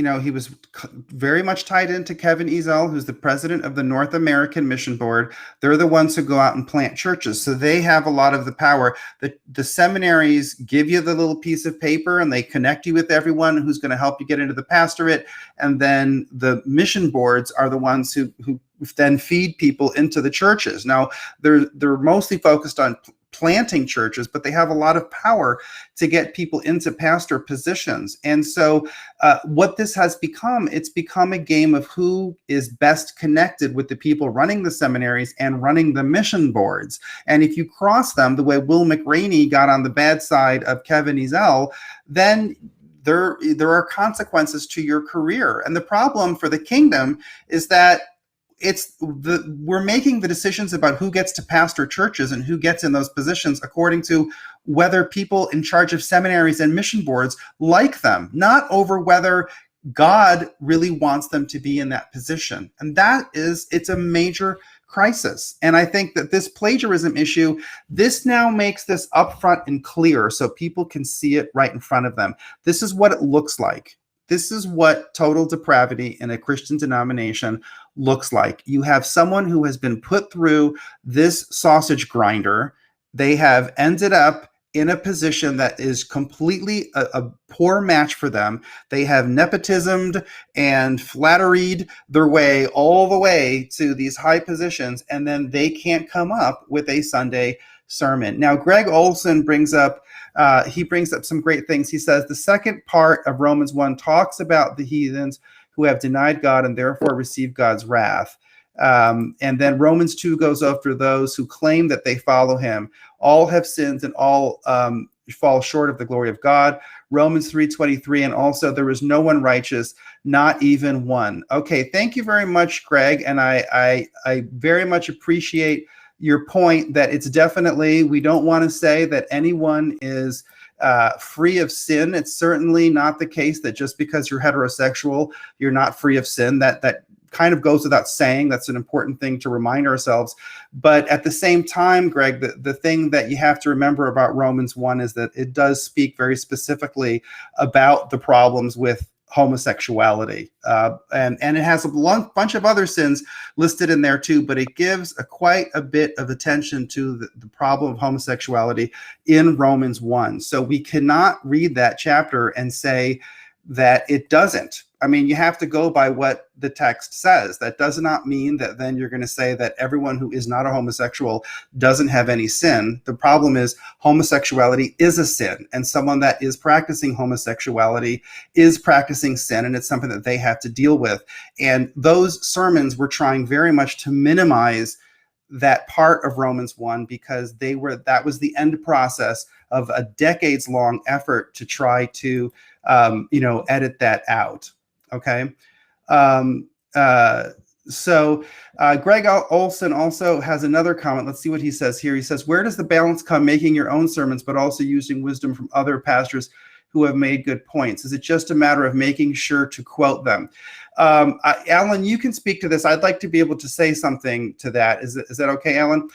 very much tied into Kevin Ezell, who's the president of the North American Mission Board. They're the ones who go out and plant churches. So they have a lot of the power. The seminaries give you the little piece of paper, and they connect you with everyone who's going to help you get into the pastorate. And then the mission boards are the ones who then feed people into the churches. Now, they're mostly focused on planting churches, but they have a lot of power to get people into pastor positions. And so what this has become, it's become a game of who is best connected with the people running the seminaries and running the mission boards. And if you cross them, the way Will McRaney got on the bad side of Kevin Ezell, then there are consequences to your career. And the problem for the kingdom is that we're making the decisions about who gets to pastor churches and who gets in those positions according to whether people in charge of seminaries and mission boards like them, not over whether God really wants them to be in that position. And it's a major crisis. And I think that this plagiarism issue, this now makes this upfront and clear so people can see it right in front of them. This is what it looks like. This is what total depravity in a Christian denomination looks like. You have someone who has been put through this sausage grinder. They have ended up in a position that is completely a poor match for them. They have nepotismed and flatteried their way all the way to these high positions, and then they can't come up with a Sunday sermon. Now, Greg Olson brings up some great things. He says the second part of Romans 1 talks about the heathens who have denied God and therefore receive God's wrath. And then Romans 2 goes after those who claim that they follow him. All have sinned and all fall short of the glory of God. Romans 3:23, and also there is no one righteous, not even one. Okay, thank you very much, Greg. And I very much appreciate your point that it's definitely, we don't want to say that anyone is free of sin. It's certainly not the case that just because you're heterosexual, you're not free of sin. That kind of goes without saying. That's an important thing to remind ourselves. But at the same time, Greg, the thing that you have to remember about Romans 1 is that it does speak very specifically about the problems with homosexuality. And it has a bunch of other sins listed in there too, but it gives quite a bit of attention to the problem of homosexuality in Romans 1. So we cannot read that chapter and say that it doesn't. I mean, you have to go by what the text says. That does not mean that then you're going to say that everyone who is not a homosexual doesn't have any sin. The problem is homosexuality is a sin, and someone that is practicing homosexuality is practicing sin, and it's something that they have to deal with. And those sermons were trying very much to minimize that part of Romans 1 because that was the end process of a decades-long effort to try to edit that out. Okay. So Greg Olson also has another comment. Let's see what he says here. He says, where does the balance come making your own sermons, but also using wisdom from other pastors who have made good points? Is it just a matter of making sure to quote them? Alan, you can speak to this. I'd like to be able to say something to that. Is that okay, Alan?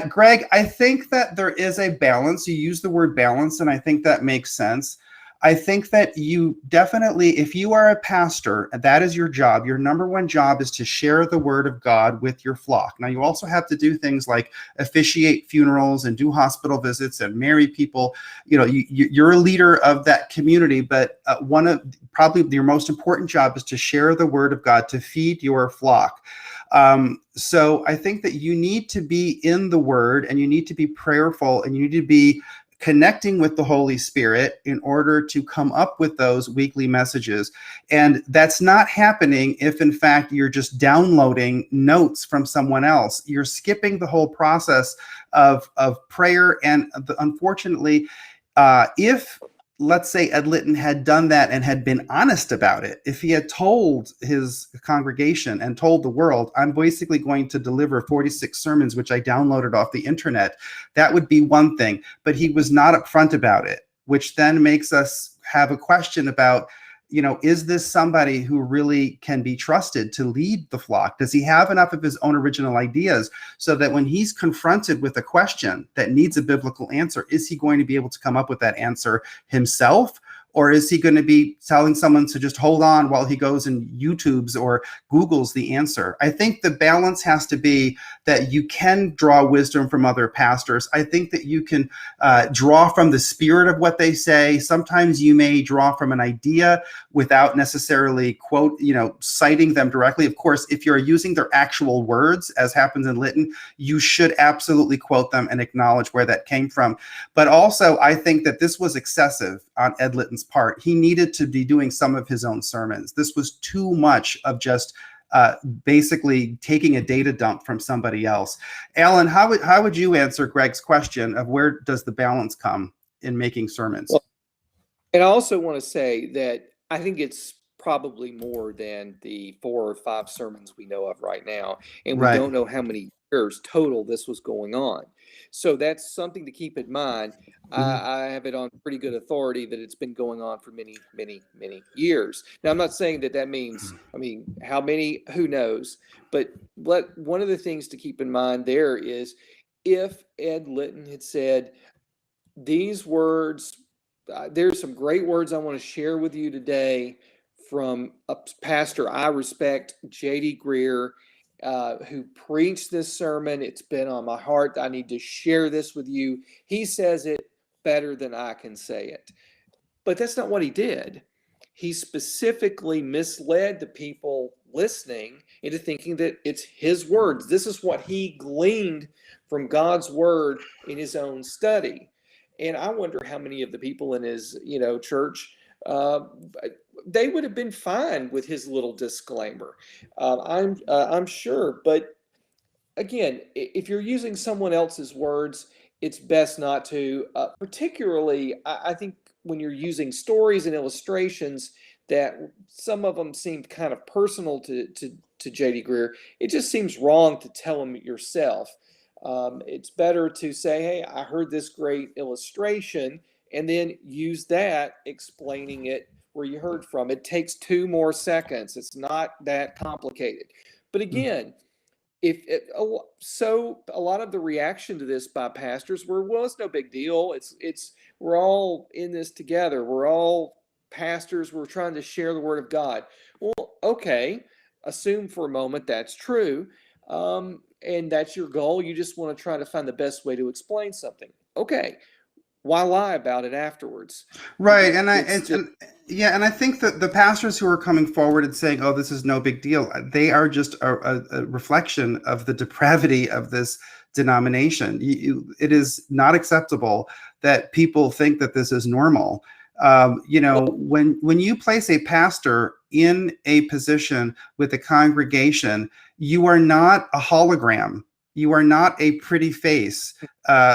Greg, I think that there is a balance. You use the word balance, and I think that makes sense. I think that you definitely, if you are a pastor, that is your job. Your number one job is to share the word of God with your flock. Now, you also have to do things like officiate funerals and do hospital visits and marry people. You're a leader of that community, but one of probably your most important job is to share the word of God, to feed your flock. So I think that you need to be in the word, and you need to be prayerful, and you need to be connecting with the Holy Spirit in order to come up with those weekly messages. And that's not happening if, in fact, you're just downloading notes from someone else. You're skipping the whole process of prayer. And unfortunately, if, let's say, Ed Litton had done that and had been honest about it, if he had told his congregation and told the world, I'm basically going to deliver 46 sermons, which I downloaded off the internet, that would be one thing. But he was not upfront about it, which then makes us have a question about, is this somebody who really can be trusted to lead the flock? Does he have enough of his own original ideas so that when he's confronted with a question that needs a biblical answer, is he going to be able to come up with that answer himself? Or is he going to be telling someone to just hold on while he goes and YouTubes or Googles the answer? I think the balance has to be that you can draw wisdom from other pastors. I think that you can draw from the spirit of what they say. Sometimes you may draw from an idea without necessarily citing them directly. Of course, if you're using their actual words, as happens in Litton, you should absolutely quote them and acknowledge where that came from. But also, I think that this was excessive on Ed Litton's part. He needed to be doing some of his own sermons. This was too much of just basically taking a data dump from somebody else. Alan, how would you answer Greg's question of where does the balance come in making sermons? Well, and I also want to say that I think it's probably more than the 4 or 5 sermons we know of right now. And we don't know how many years total this was going on. So that's something to keep in mind. I have it on pretty good authority that it's been going on for many, many, many years. Now, I'm not saying that means, how many, who knows? But one of the things to keep in mind there is if Ed Litton had said, these words, there's some great words I want to share with you today from a pastor I respect, Jd Greer, who preached this sermon. It's been on my heart. I need to share this with you. He says it better than I can say it. But that's not what he did. He specifically misled the people listening into thinking that it's his words. This is what he gleaned from God's word in his own study. And I wonder how many of the people in his, church, uh, they would have been fine with his little disclaimer. I'm sure, but again, if you're using someone else's words, it's best not to. Particularly, I think when you're using stories and illustrations, that some of them seem kind of personal to J.D. Greer. It just seems wrong to tell him yourself. It's better to say, "Hey, I heard this great illustration," and then use that explaining it where you heard from. It takes 2 more seconds. It's not that complicated. But again, if it, so a lot of the reaction to this by pastors were, well, it's no big deal, it's we're all in this together, we're all pastors, we're trying to share the word of God. Well, okay, assume for a moment that's true, and that's your goal. You just want to try to find the best way to explain something. Okay, why lie about it afterwards? Right, and I think that the pastors who are coming forward and saying, "Oh, this is no big deal," they are just a reflection of the depravity of this denomination. It is not acceptable that people think that this is normal. When you place a pastor in a position with a congregation, you are not a hologram. You are not a pretty face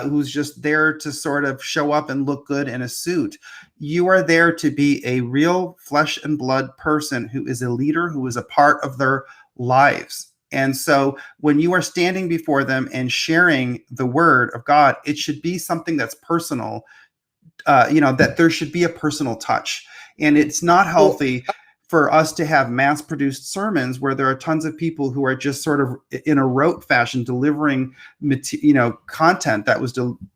who's just there to sort of show up and look good in a suit. You are there to be a real flesh and blood person who is a leader, who is a part of their lives. And so when you are standing before them and sharing the word of God, it should be something that's personal, that there should be a personal touch. And it's not healthy for us to have mass-produced sermons where there are tons of people who are just sort of in a rote fashion delivering, content that was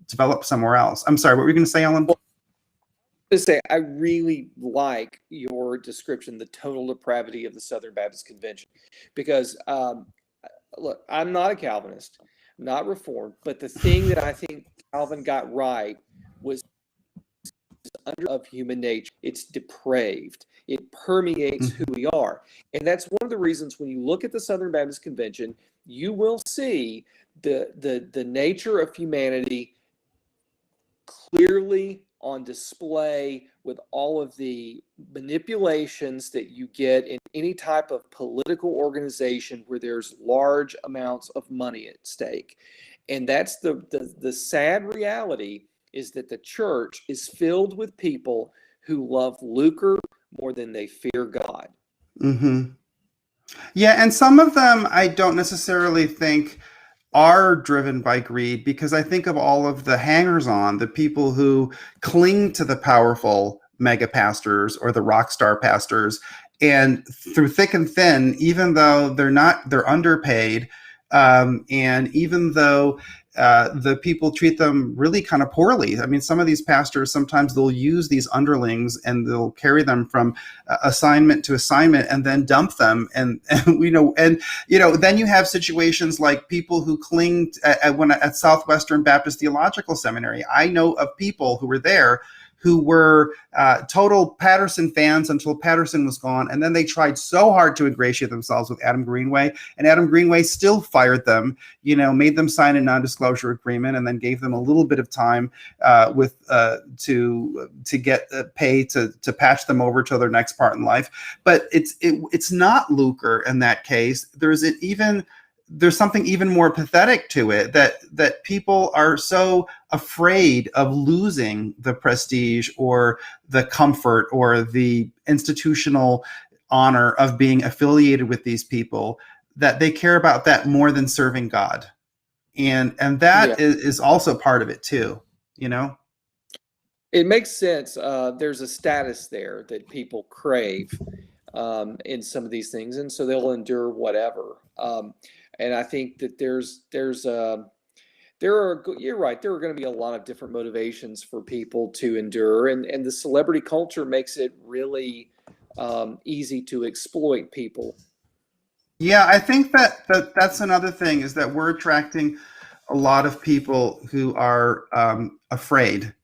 developed somewhere else. I'm sorry, what were you going to say, Ellen? To say, I really like your description, the total depravity of the Southern Baptist Convention, because look, I'm not a Calvinist, not Reformed, but the thing that I think Calvin got right was under of human nature. It's depraved. It permeates who we are. And that's one of the reasons when you look at the Southern Baptist Convention, you will see the nature of humanity clearly on display, with all of the manipulations that you get in any type of political organization where there's large amounts of money at stake. And that's the sad reality, is that the church is filled with people who love lucre more than they fear God. Mm-hmm. Yeah, and some of them I don't necessarily think are driven by greed, because I think of all of the hangers-on, the people who cling to the powerful mega pastors or the rock star pastors, and through thick and thin, even though they're underpaid, and even though the people treat them really kind of poorly. I mean, some of these pastors, sometimes they'll use these underlings and they'll carry them from assignment to assignment and then dump them. And then you have situations like people who cling at Southwestern Baptist Theological Seminary. I know of people who were there who were total Patterson fans until Patterson was gone. And then they tried so hard to ingratiate themselves with Adam Greenway, and Adam Greenway still fired them, made them sign a non-disclosure agreement, and then gave them a little bit of time to get pay to patch them over to their next part in life. But it's not lucre in that case. There's something even more pathetic to it, that people are so afraid of losing the prestige or the comfort or the institutional honor of being affiliated with these people, that they care about that more than serving God. And that is also part of it too, It makes sense. There's a status there that people crave in some of these things, and so they'll endure whatever. And I think that you're right, there are going to be a lot of different motivations for people to endure, and the celebrity culture makes it really easy to exploit people. Yeah, I think that's another thing, is that we're attracting a lot of people who are afraid.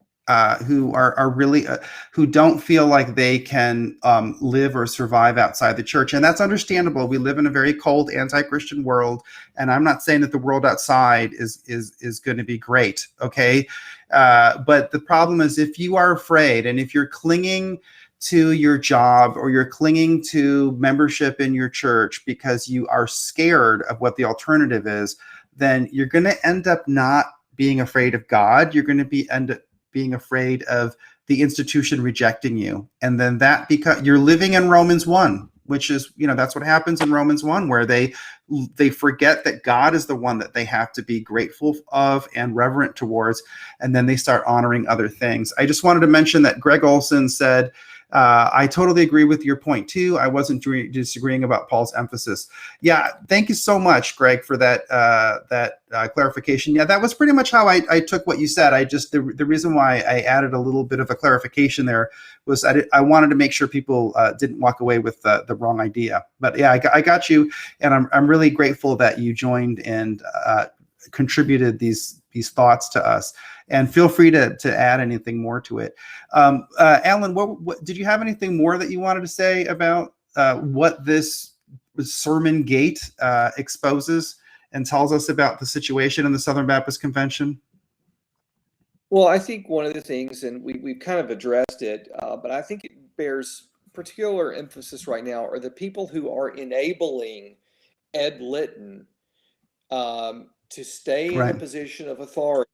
who are really who don't feel like they can live or survive outside the church, and that's understandable. We live in a very cold, anti-Christian world, and I'm not saying that the world outside is going to be great. Okay, but the problem is if you are afraid and if you're clinging to your job or you're clinging to membership in your church because you are scared of what the alternative is, then you're going to end up not being afraid of God. You're going to end up being afraid of the institution rejecting you. And then that you're living in Romans 1, which is, that's what happens in Romans 1, where they forget that God is the one that they have to be grateful of and reverent towards. And then they start honoring other things. I just wanted to mention that Greg Olson said, I totally agree with your point too. I wasn't disagreeing about Paul's emphasis. Yeah, thank you so much, Greg, for that clarification. Yeah, that was pretty much how I took what you said. The reason why I added a little bit of a clarification there was I wanted to make sure people didn't walk away with the wrong idea. But yeah, I got you, and I'm really grateful that you joined and contributed these thoughts to us. And feel free to add anything more to it. Alan, what did you have anything more that you wanted to say about what this sermon gate exposes and tells us about the situation in the Southern Baptist Convention? Well, I think one of the things, and we've kind of addressed it, but I think it bears particular emphasis right now, are the people who are enabling Ed Litton to stay in a position of authority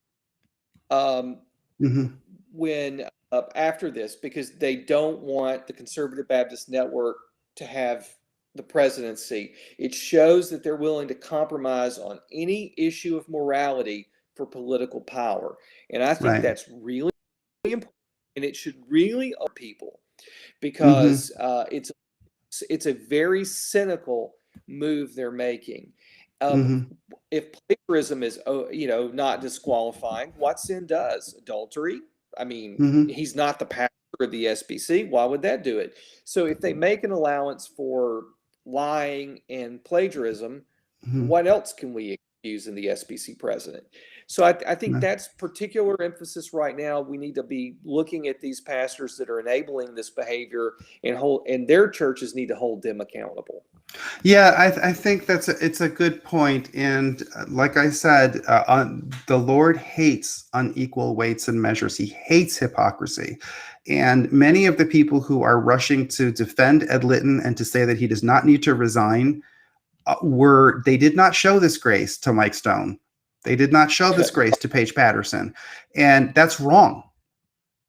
when after this, because they don't want the Conservative Baptist Network to have the presidency. It shows that they're willing to compromise on any issue of morality for political power. And I think that's really important, and it should really help people, because it's a very cynical move they're making. If plagiarism is, not disqualifying, what sin does? Adultery? I mean, he's not the pastor of the SBC. Why would that do it? So if they make an allowance for lying and plagiarism, what else can we accuse in the SBC president? So I think that's particular emphasis right now. We need to be looking at these pastors that are enabling this behavior, and their churches need to hold them accountable. Yeah, I think it's a good point. And like I said, the Lord hates unequal weights and measures. He hates hypocrisy. And many of the people who are rushing to defend Ed Litton and to say that he does not need to resign they did not show this grace to Mike Stone. They did not show this grace to Paige Patterson. And that's wrong.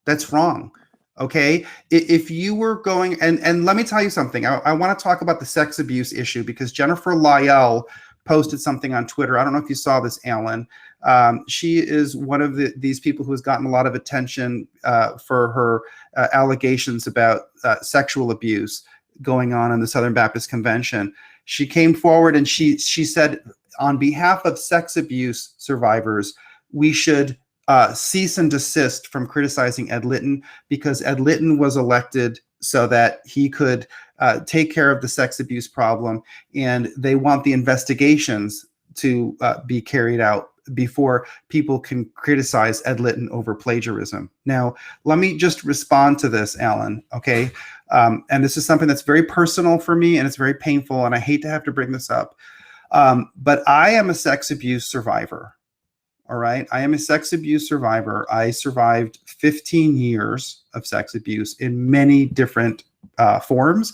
That's wrong. Okay, if you were going, and let me tell you something, I want to talk about the sex abuse issue, because Jennifer Lyell posted something on Twitter. I don't know if you saw this, Alan. She is one of these people who has gotten a lot of attention for her allegations about sexual abuse going on in the Southern Baptist Convention. She came forward and she said, on behalf of sex abuse survivors, we should cease and desist from criticizing Ed Litton, because Ed Litton was elected so that he could take care of the sex abuse problem, and they want the investigations to be carried out before people can criticize Ed Litton over plagiarism. Now, let me just respond to this, Alan, okay? And this is something that's very personal for me, and it's very painful, and I hate to have to bring this up. But I am a sex abuse survivor. All right. I am a sex abuse survivor. I survived 15 years of sex abuse in many different forms,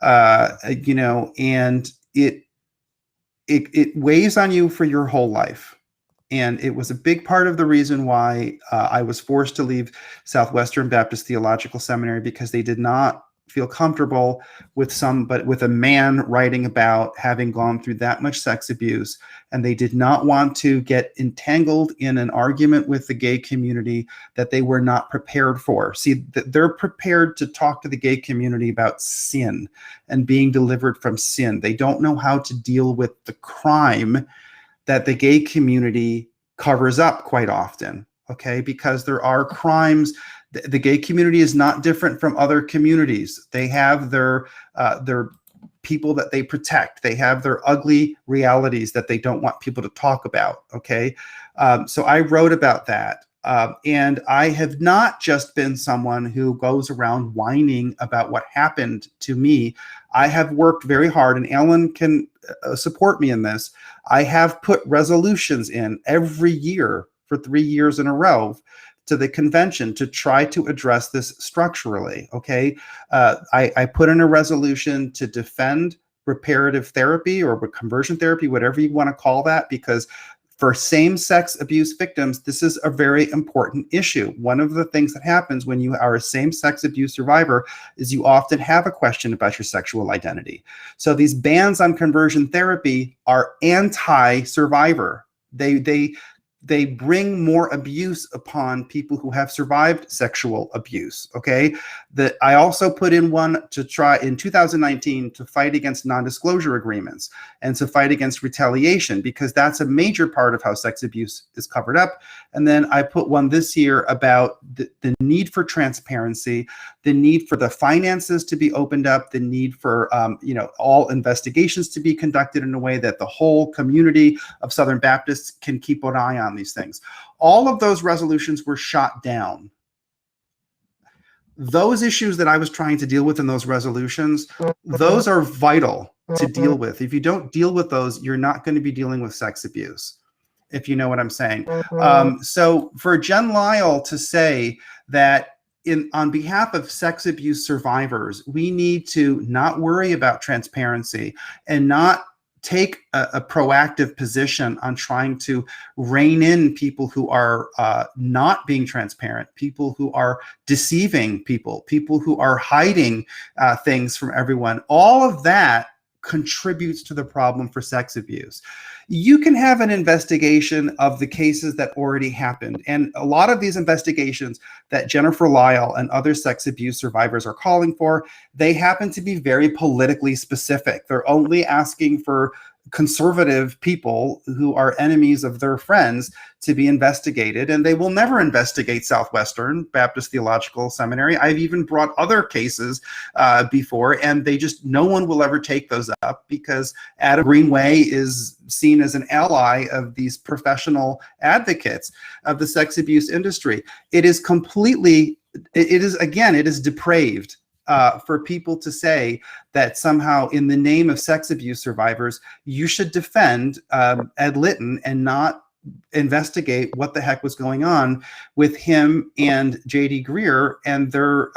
and it weighs on you for your whole life. And it was a big part of the reason why I was forced to leave Southwestern Baptist Theological Seminary, because they did not feel comfortable with a man writing about having gone through that much sex abuse, and they did not want to get entangled in an argument with the gay community that they were not prepared for. See, they're prepared to talk to the gay community about sin and being delivered from sin. They don't know how to deal with the crime that the gay community covers up quite often, okay? Because there are crimes. The gay community is not different from other communities. They have their people that they protect. They have their ugly realities that they don't want people to talk about, okay? So I wrote about that And I have not just been someone who goes around whining about what happened to me. I have worked very hard, and Ellen can support me in this. I have put resolutions in every year for 3 years in a row to the convention to try to address this structurally. Okay. I put in a resolution to defend reparative therapy or conversion therapy, whatever you want to call that, because for same-sex abuse victims, this is a very important issue. One of the things that happens when you are a same-sex abuse survivor is you often have a question about your sexual identity. So these bans on conversion therapy are anti-survivor. They bring more abuse upon people who have survived sexual abuse. Okay, that I also put in one to try in 2019 to fight against non-disclosure agreements and to fight against retaliation, because that's a major part of how sex abuse is covered up. And then I put one this year about the need for transparency, the need for the finances to be opened up, the need for all investigations to be conducted in a way that the whole community of Southern Baptists can keep an eye on these things. All of those resolutions were shot down. Those issues that I was trying to deal with in those resolutions, those are vital to deal with. If you don't deal with those, you're not going to be dealing with sex abuse, if you know what I'm saying. So for Jen Lyle to say that on behalf of sex abuse survivors, we need to not worry about transparency and not take a proactive position on trying to rein in people who are not being transparent, people who are deceiving people who are hiding things from everyone. All of that contributes to the problem for sex abuse. You can have an investigation of the cases that already happened. And a lot of these investigations that Jennifer Lyle and other sex abuse survivors are calling for, they happen to be very politically specific. They're only asking for conservative people who are enemies of their friends to be investigated, and they will never investigate Southwestern Baptist Theological Seminary. I've even brought other cases before, and no one will ever take those up because Adam Greenway is seen as an ally of these professional advocates of the sex abuse industry. It is depraved for people to say that somehow in the name of sex abuse survivors, you should defend Ed Litton and not investigate what the heck was going on with him and Jd Greer and their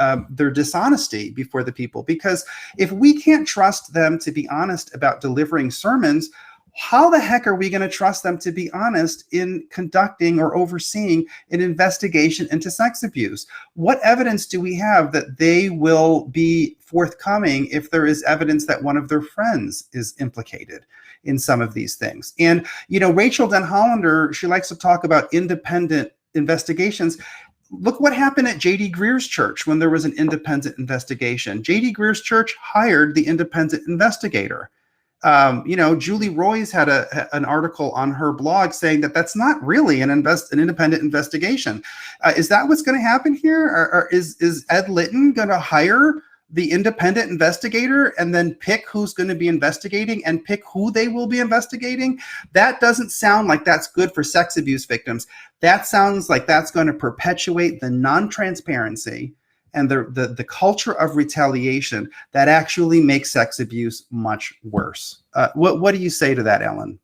dishonesty before the people. Because if we can't trust them to be honest about delivering sermons, how the heck are we going to trust them to be honest in conducting or overseeing an investigation into sex abuse? What evidence do we have that they will be forthcoming if there is evidence that one of their friends is implicated in some of these things? And, Rachel Den Hollander, she likes to talk about independent investigations. Look what happened at Jd Greer's church when there was an independent investigation. Jd Greer's church hired the independent investigator. Julie Roy's had an article on her blog saying that that's not really an independent investigation. Is that what's going to happen here? Or is Ed Litton going to hire the independent investigator and then pick who's going to be investigating and pick who they will be investigating? That doesn't sound like that's good for sex abuse victims. That sounds like that's going to perpetuate the non-transparency and the culture of retaliation that actually makes sex abuse much worse. What do you say to that, Ellen?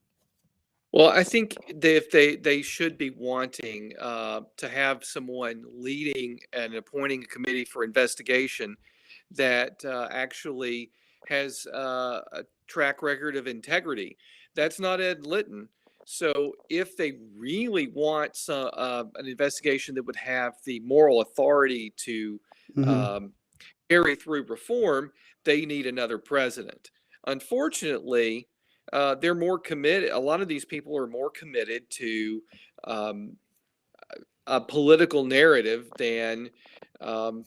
Well, I think if they should be wanting to have someone leading and appointing a committee for investigation that actually has a track record of integrity. That's not Ed Litton. So if they really want an investigation that would have the moral authority to carry through reform, they need another president. Unfortunately, they're more committed. A lot of these people are more committed to a political narrative than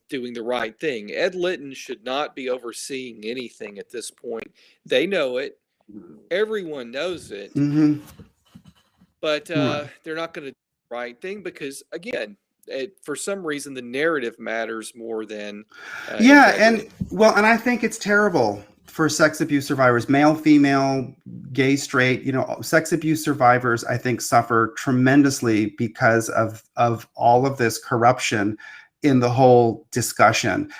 doing the right thing. Ed Litton should not be overseeing anything at this point. They know it. Everyone knows it. But they're not going to do the right thing because, again, for some reason, the narrative matters more than integrity. And I think it's terrible for sex abuse survivors, male, female, gay, straight, sex abuse survivors, I think, suffer tremendously because of all of this corruption in the whole discussion.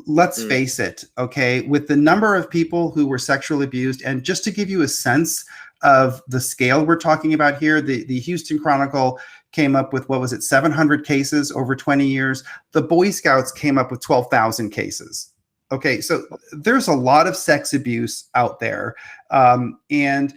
Let's face it, okay, with the number of people who were sexually abused, and just to give you a sense of the scale we're talking about here, the Houston Chronicle came up with, what was it, 700 cases over 20 years. The Boy Scouts came up with 12,000 cases. Okay, so there's a lot of sex abuse out there, and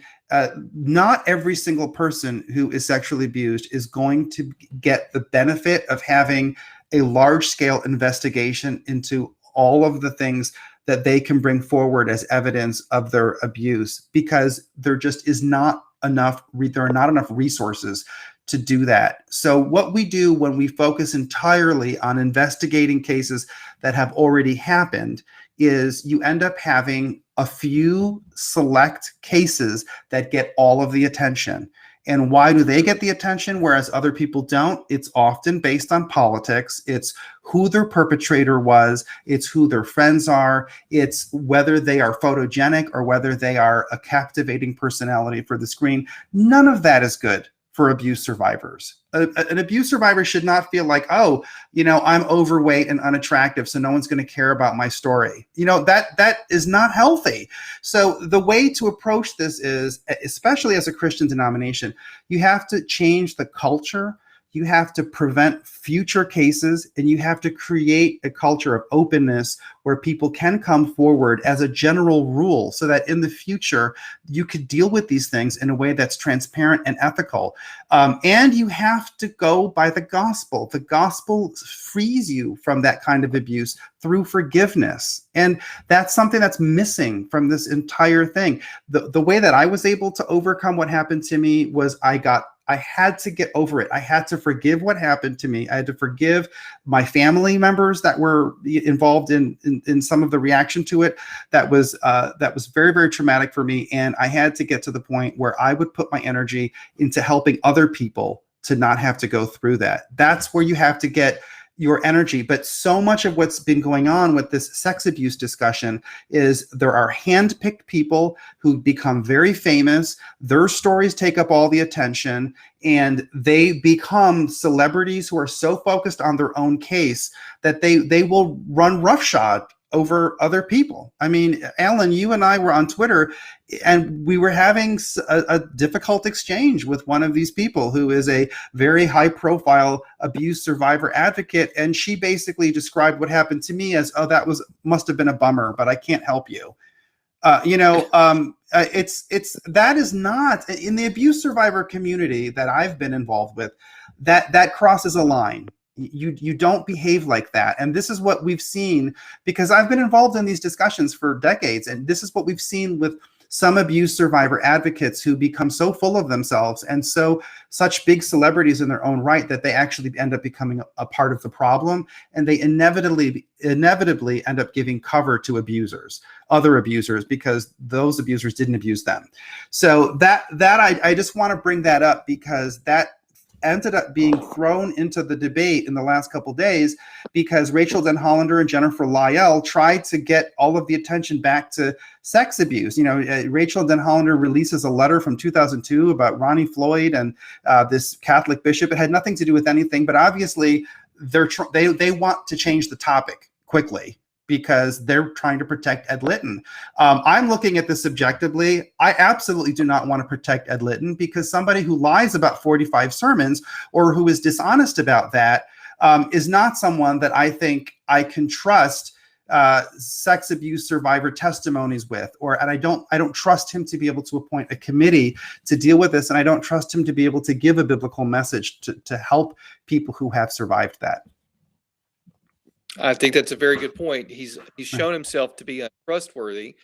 not every single person who is sexually abused is going to get the benefit of having a large-scale investigation into all of the things that they can bring forward as evidence of their abuse, because there just is not enough, there are not enough resources to do that. So what we do when we focus entirely on investigating cases that have already happened is you end up having a few select cases that get all of the attention. And why do they get the attention, whereas other people don't? It's often based on politics. It's who their perpetrator was. It's who their friends are. It's whether they are photogenic or whether they are a captivating personality for the screen. None of that is good for abuse survivors. An abuse survivor should not feel like, oh, I'm overweight and unattractive, so no one's going to care about my story. That is not healthy. So the way to approach this is, especially as a Christian denomination, you have to change the culture. You have to prevent future cases, and you have to create a culture of openness where people can come forward as a general rule, so that in the future you could deal with these things in a way that's transparent and ethical. And you have to go by the gospel. The gospel frees you from that kind of abuse through forgiveness. And that's something that's missing from this entire thing. The way that I was able to overcome what happened to me was I had to get over it. I had to forgive what happened to me. I had to forgive my family members that were involved in some of the reaction to it. That was very, very traumatic for me. And I had to get to the point where I would put my energy into helping other people to not have to go through that. That's where you have to get your energy. But so much of what's been going on with this sex abuse discussion is there are handpicked people who become very famous. Their stories take up all the attention, and they become celebrities who are so focused on their own case that they will run roughshod over other people. I mean, Alan, you and I were on Twitter, and we were having a difficult exchange with one of these people who is a very high-profile abuse survivor advocate, and she basically described what happened to me as, "Oh, must have been a bummer, but I can't help you." That is not in the abuse survivor community that I've been involved with. That crosses a line. You don't behave like that. And this is what we've seen, because I've been involved in these discussions for decades. And this is what we've seen with some abuse survivor advocates who become so full of themselves and such big celebrities in their own right that they actually end up becoming a part of the problem. And they inevitably end up giving cover to other abusers, because those abusers didn't abuse them. So I just want to bring that up, because that ended up being thrown into the debate in the last couple of days, because Rachel Denhollander and Jennifer Lyell tried to get all of the attention back to sex abuse. Rachel Denhollander releases a letter from 2002 about Ronnie Floyd and this Catholic bishop. It had nothing to do with anything, but obviously they want to change the topic quickly, because they're trying to protect Ed Litton. I'm looking at this subjectively. I absolutely do not want to protect Ed Litton, because somebody who lies about 45 sermons or who is dishonest about that is not someone that I think I can trust sex abuse survivor testimonies with, and I don't trust him to be able to appoint a committee to deal with this, and I don't trust him to be able to give a biblical message to help people who have survived that. I think that's a very good point. He's shown himself to be untrustworthy.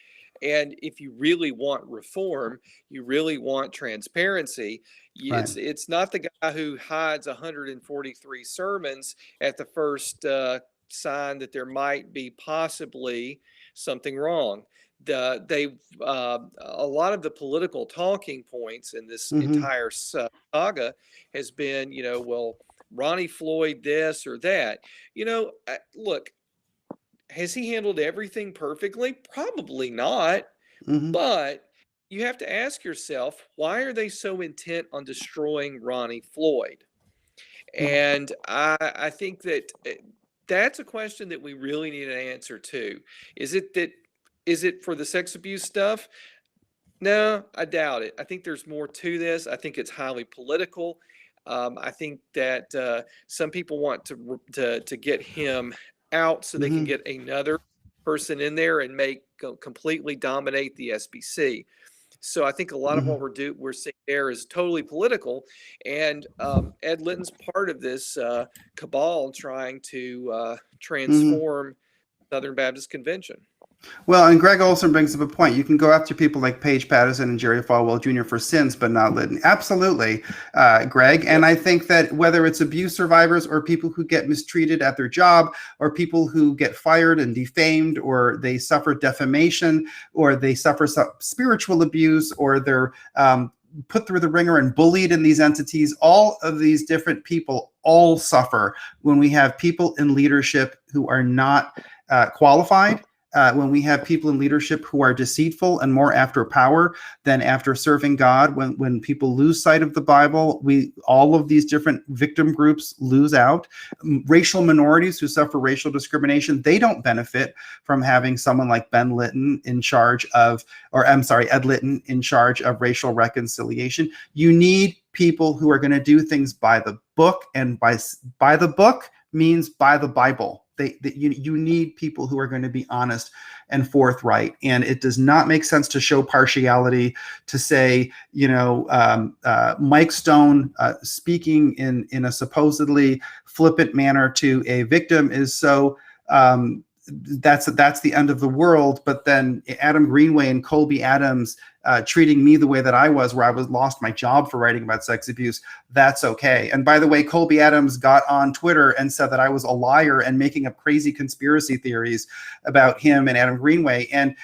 And if you really want reform, you really want transparency, it's not the guy who hides 143 sermons at the first sign that there might be possibly something wrong. A lot of the political talking points in this entire saga has been, well, Ronnie Floyd this or that. Look, Has he handled everything perfectly? Probably not. Hmm. But you have to ask yourself, why are they so intent on destroying Ronnie Floyd? And I think that that's a question that we really need an answer to. Is it that is it for the sex abuse stuff? No, I doubt it. I think there's more to this. I think it's highly political. I think that some people want to get him out so they can Hmm. get another person in there and completely dominate the SBC. So I think a lot of Hmm. what we're seeing there is totally political, and Ed Litton's part of this cabal trying to Hmm. transform Southern Baptist Convention. Well, and Greg Olson brings up a point. You can go after people like Paige Patterson and Jerry Falwell Jr. for sins, but not Lytton. Absolutely, Greg. And Yep. I think that whether it's abuse survivors or people who get mistreated at their job or people who get fired and defamed or they suffer defamation or they suffer some spiritual abuse or they're put through the ringer and bullied in these entities, all of these different people all suffer when we have people in leadership who are not qualified, when we have people in leadership who are deceitful and more after power than after serving God, when people lose sight of the Bible, all of these different victim groups lose out. Racial minorities who suffer racial discrimination, they don't benefit from having someone like Ben Litton in charge of, or I'm sorry, Ed Litton in charge of racial reconciliation. You need people who are going to do things by the book, and by the book means by the Bible. You need people who are going to be honest and forthright, and it does not make sense to show partiality, to say, Mike Stone speaking in a supposedly flippant manner to a victim is so that's the end of the world. But then Adam Greenway and Colby Adams treating me the way that I was, where I was lost my job for writing about sex abuse, that's okay. And by the way, Colby Adams got on Twitter and said that I was a liar and making up crazy conspiracy theories about him and Adam Greenway. And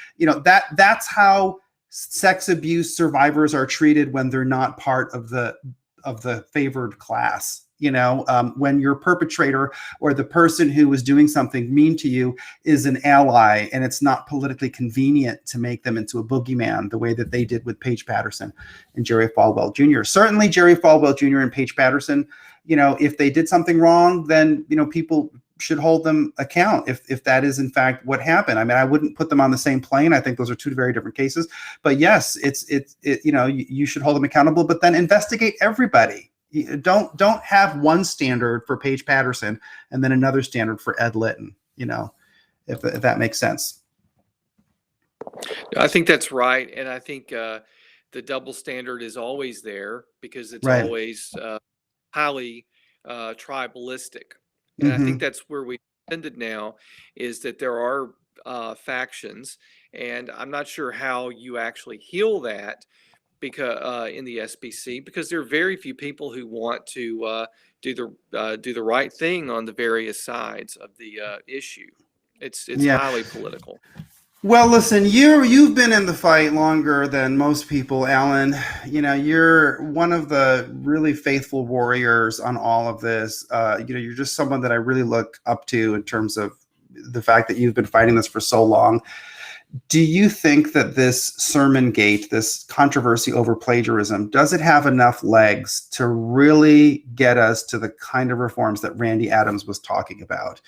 that's how sex abuse survivors are treated when they're not part of the favored class. When your perpetrator or the person who was doing something mean to you is an ally, and it's not politically convenient to make them into a boogeyman the way that they did with Paige Patterson and Jerry Falwell Jr. Certainly Jerry Falwell Jr. and Paige Patterson, if they did something wrong, then, people should hold them account if that is in fact what happened. I mean, I wouldn't put them on the same plane. I think those are two very different cases. But yes, you should hold them accountable, but then investigate everybody. Don't have one standard for Paige Patterson and then another standard for Ed Litton, if that makes sense. I think that's right. And I think the double standard is always there because it's Right. always highly tribalistic. And I think Mm-hmm. that's where we ended now, is that there are factions. And I'm not sure how you actually heal that, because in the SBC, because there are very few people who want to do the right thing on the various sides of the issue. It's Yeah. highly political. Well, listen, you've been in the fight longer than most people, Alan. You're one of the really faithful warriors on all of this. You're just someone that I really look up to in terms of the fact that you've been fighting this for so long. Do you think that this Sermongate, this controversy over plagiarism, does it have enough legs to really get us to the kind of reforms that Randy Adams was talking about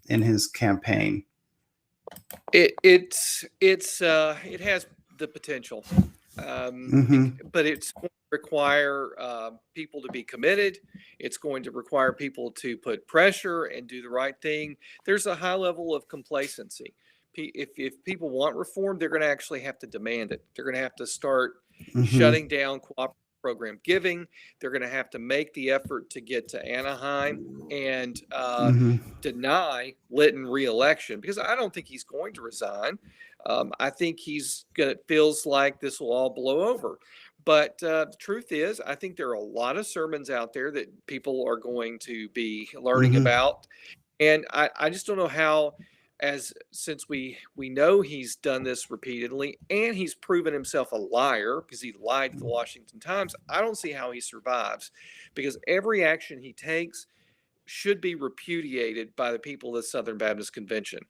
in his campaign? It has the potential, Mm-hmm. but it's going to require people to be committed. It's going to require people to put pressure and do the right thing. There's a high level of complacency. If people want reform, they're going to actually have to demand it. They're going to have to start Mm-hmm. shutting down cooperative program giving. They're going to have to make the effort to get to Anaheim and Mm-hmm. deny Litton re-election, because I don't think he's going to resign. I think feels like this will all blow over. But the truth is, I think there are a lot of sermons out there that people are going to be learning Mm-hmm. about. And I just don't know how, since we know he's done this repeatedly and he's proven himself a liar because he lied to the Washington Times, I don't see how he survives, because every action he takes should be repudiated by the people of the Southern Baptist Convention.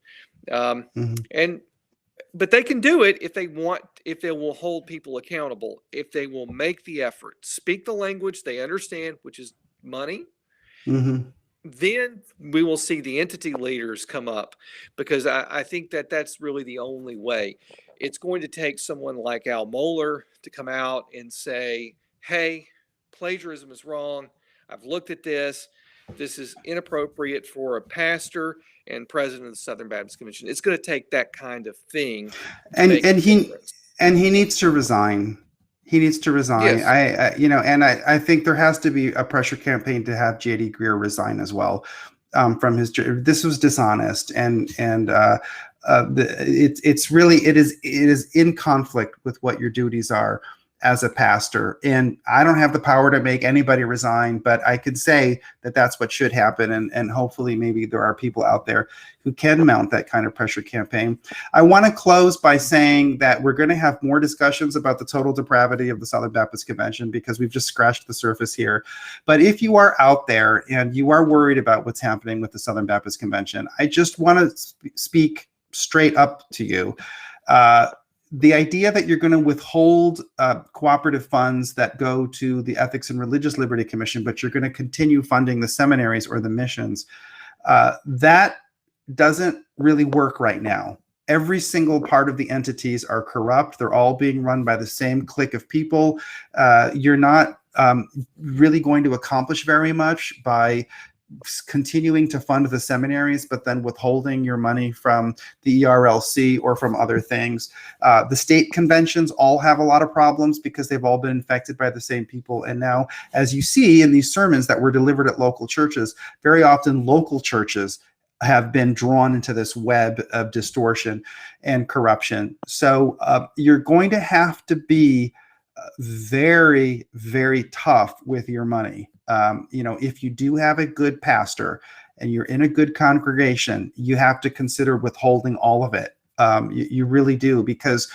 Mhm. But they can do it if they want, if they will hold people accountable, if they will make the effort, speak the language they understand, which is money. Mhm. Then we will see the entity leaders come up, because I think that that's really the only way. It's going to take someone like Al Mohler to come out and say, hey, plagiarism is wrong. I've looked at this. This is inappropriate for a pastor and president of the Southern Baptist Convention. It's going to take that kind of thing to and make a and he difference. and he needs to resign. He needs to resign. Yes. I think there has to be a pressure campaign to have J.D. Greer resign as well, from his. This was dishonest, it is in conflict with what your duties are as a pastor. And I don't have the power to make anybody resign, but I could say that that's what should happen. And hopefully maybe there are people out there who can mount that kind of pressure campaign. I want to close by saying that we're going to have more discussions about the total depravity of the Southern Baptist Convention, because we've just scratched the surface here. But if you are out there and you are worried about what's happening with the Southern Baptist Convention, I just want to speak straight up to you. The idea that you're going to withhold cooperative funds that go to the Ethics and Religious Liberty Commission, but you're going to continue funding the seminaries or the missions, that doesn't really work right now. Every single part of the entities are corrupt. They're all being run by the same clique of people. You're not really going to accomplish very much by continuing to fund the seminaries, but then withholding your money from the ERLC or from other things. The state conventions all have a lot of problems because they've all been infected by the same people. And now, as you see in these sermons that were delivered at local churches, very often local churches have been drawn into this web of distortion and corruption. So you're going to have to be very, very tough with your money. If you do have a good pastor and you're in a good congregation, you have to consider withholding all of it. You really do, because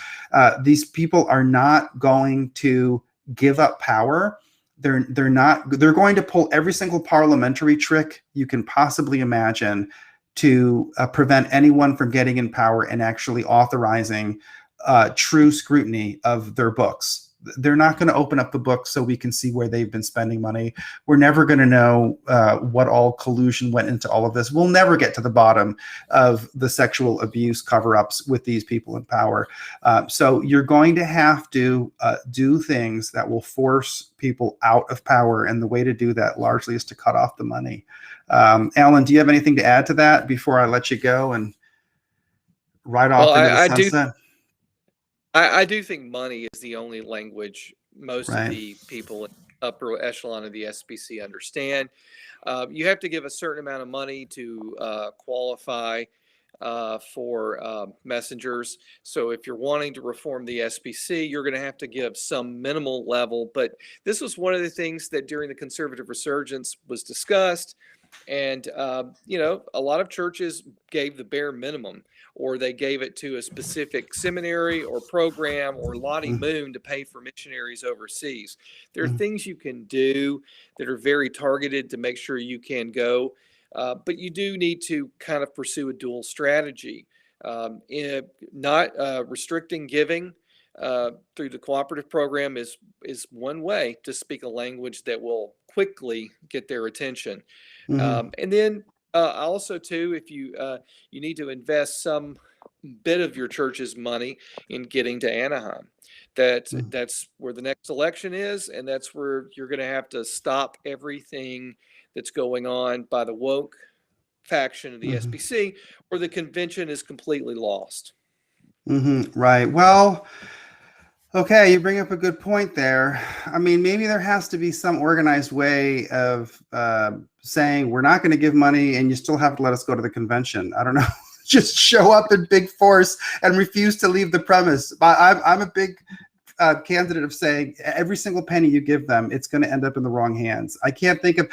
these people are not going to give up power. They're going to pull every single parliamentary trick you can possibly imagine to prevent anyone from getting in power and actually authorizing true scrutiny of their books. They're not going to open up the book so we can see where they've been spending money. We're never going to know what all collusion went into all of this. We'll never get to the bottom of the sexual abuse cover-ups with these people in power. So you're going to have to do things that will force people out of power. And the way to do that largely is to cut off the money. Alan, do you have anything to add to that before I let you go and ride off into the sunset? I do think money is the only language most Right. of the people in upper echelon of the SBC understand. You have to give a certain amount of money to qualify for messengers. So if you're wanting to reform the SBC, you're going to have to give some minimal level. But this was one of the things that during the conservative resurgence was discussed. And, a lot of churches gave the bare minimum, or they gave it to a specific seminary or program or Lottie Moon to pay for missionaries overseas. There are things you can do that are very targeted to make sure you can go. But you do need to kind of pursue a dual strategy, not restricting giving through the cooperative program is one way to speak a language that will quickly get their attention. And then also too, if you need to invest some bit of your church's money in getting to Anaheim. That's where the next election is, and that's where you're going to have to stop everything that's going on by the woke faction of the SBC, or the convention is completely lost. Right. Well, okay, you bring up a good point there. I mean, maybe there has to be some organized way of saying we're not going to give money and you still have to let us go to the convention. I don't know. Just show up in big force and refuse to leave the premise. I'm a big candidate of saying every single penny you give them, it's going to end up in the wrong hands. I can't think of,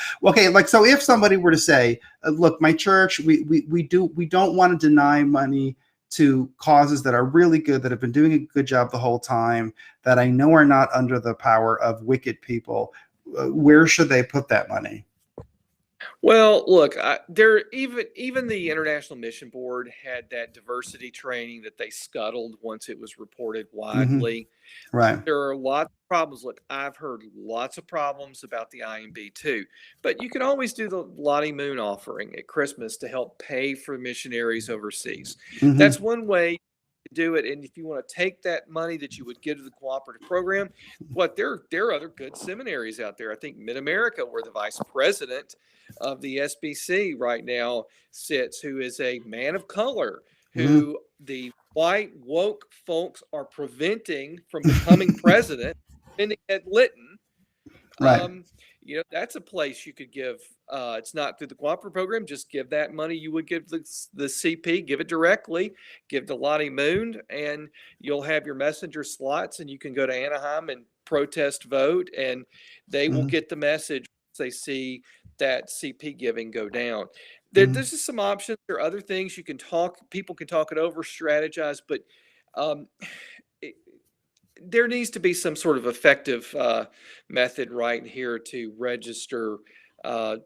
so if somebody were to say, look, my church, we don't want to deny money to causes that are really good, that have been doing a good job the whole time, that I know are not under the power of wicked people, where should they put that money? Well, look, even the International Mission Board had that diversity training that they scuttled once it was reported widely. Right. There are lots of problems. Look, I've heard lots of problems about the IMB too, but you can always do the Lottie Moon offering at Christmas to help pay for missionaries overseas. That's one way to do it. And if you want to take that money that you would give to the cooperative program, there are other good seminaries out there. I think Mid America, where the vice president of the SBC right now sits, who is a man of color, who the white woke folks are preventing from becoming president, ending at Lytton. Right. That's a place you could give. It's not through the cooperative program. Just give that money you would give the CP, give it directly, give to Lottie Moon, and you'll have your messenger slots, and you can go to Anaheim and protest vote, and they will get the message once they see that CP giving go down. There's just some options. There are other things you can people can talk it over, strategize, but there needs to be some sort of effective method right here to register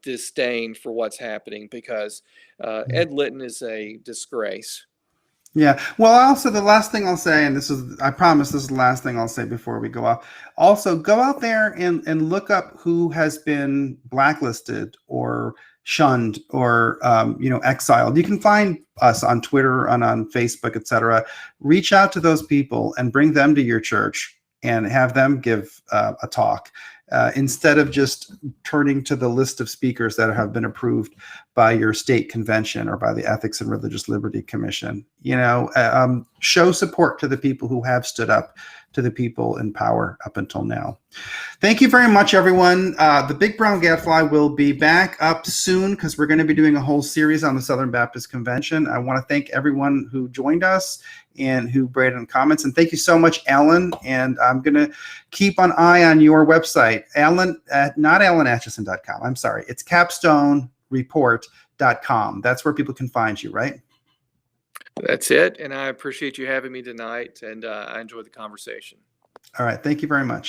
disdain for what's happening, because Ed Litton is a disgrace. Yeah. Well, also the last thing I'll say, and I promise this is the last thing I'll say before we go off. Also, go out there and look up who has been blacklisted or shunned or exiled. You can find us on Twitter and on Facebook, etc. Reach out to those people and bring them to your church and have them give a talk. Instead of just turning to the list of speakers that have been approved by your state convention or by the Ethics and Religious Liberty Commission. Show support to the people who have stood up to the people in power up until now. Thank you very much, everyone. The Big Brown Gadfly will be back up soon because we're going to be doing a whole series on the Southern Baptist Convention. I want to thank everyone who joined us and who brought in comments. And thank you so much, Alan. And I'm going to keep an eye on your website, Alan, not alanatchison.com. I'm sorry. It's capstonereport.com. That's where people can find you, right? That's it. And I appreciate you having me tonight. And I enjoyed the conversation. All right. Thank you very much.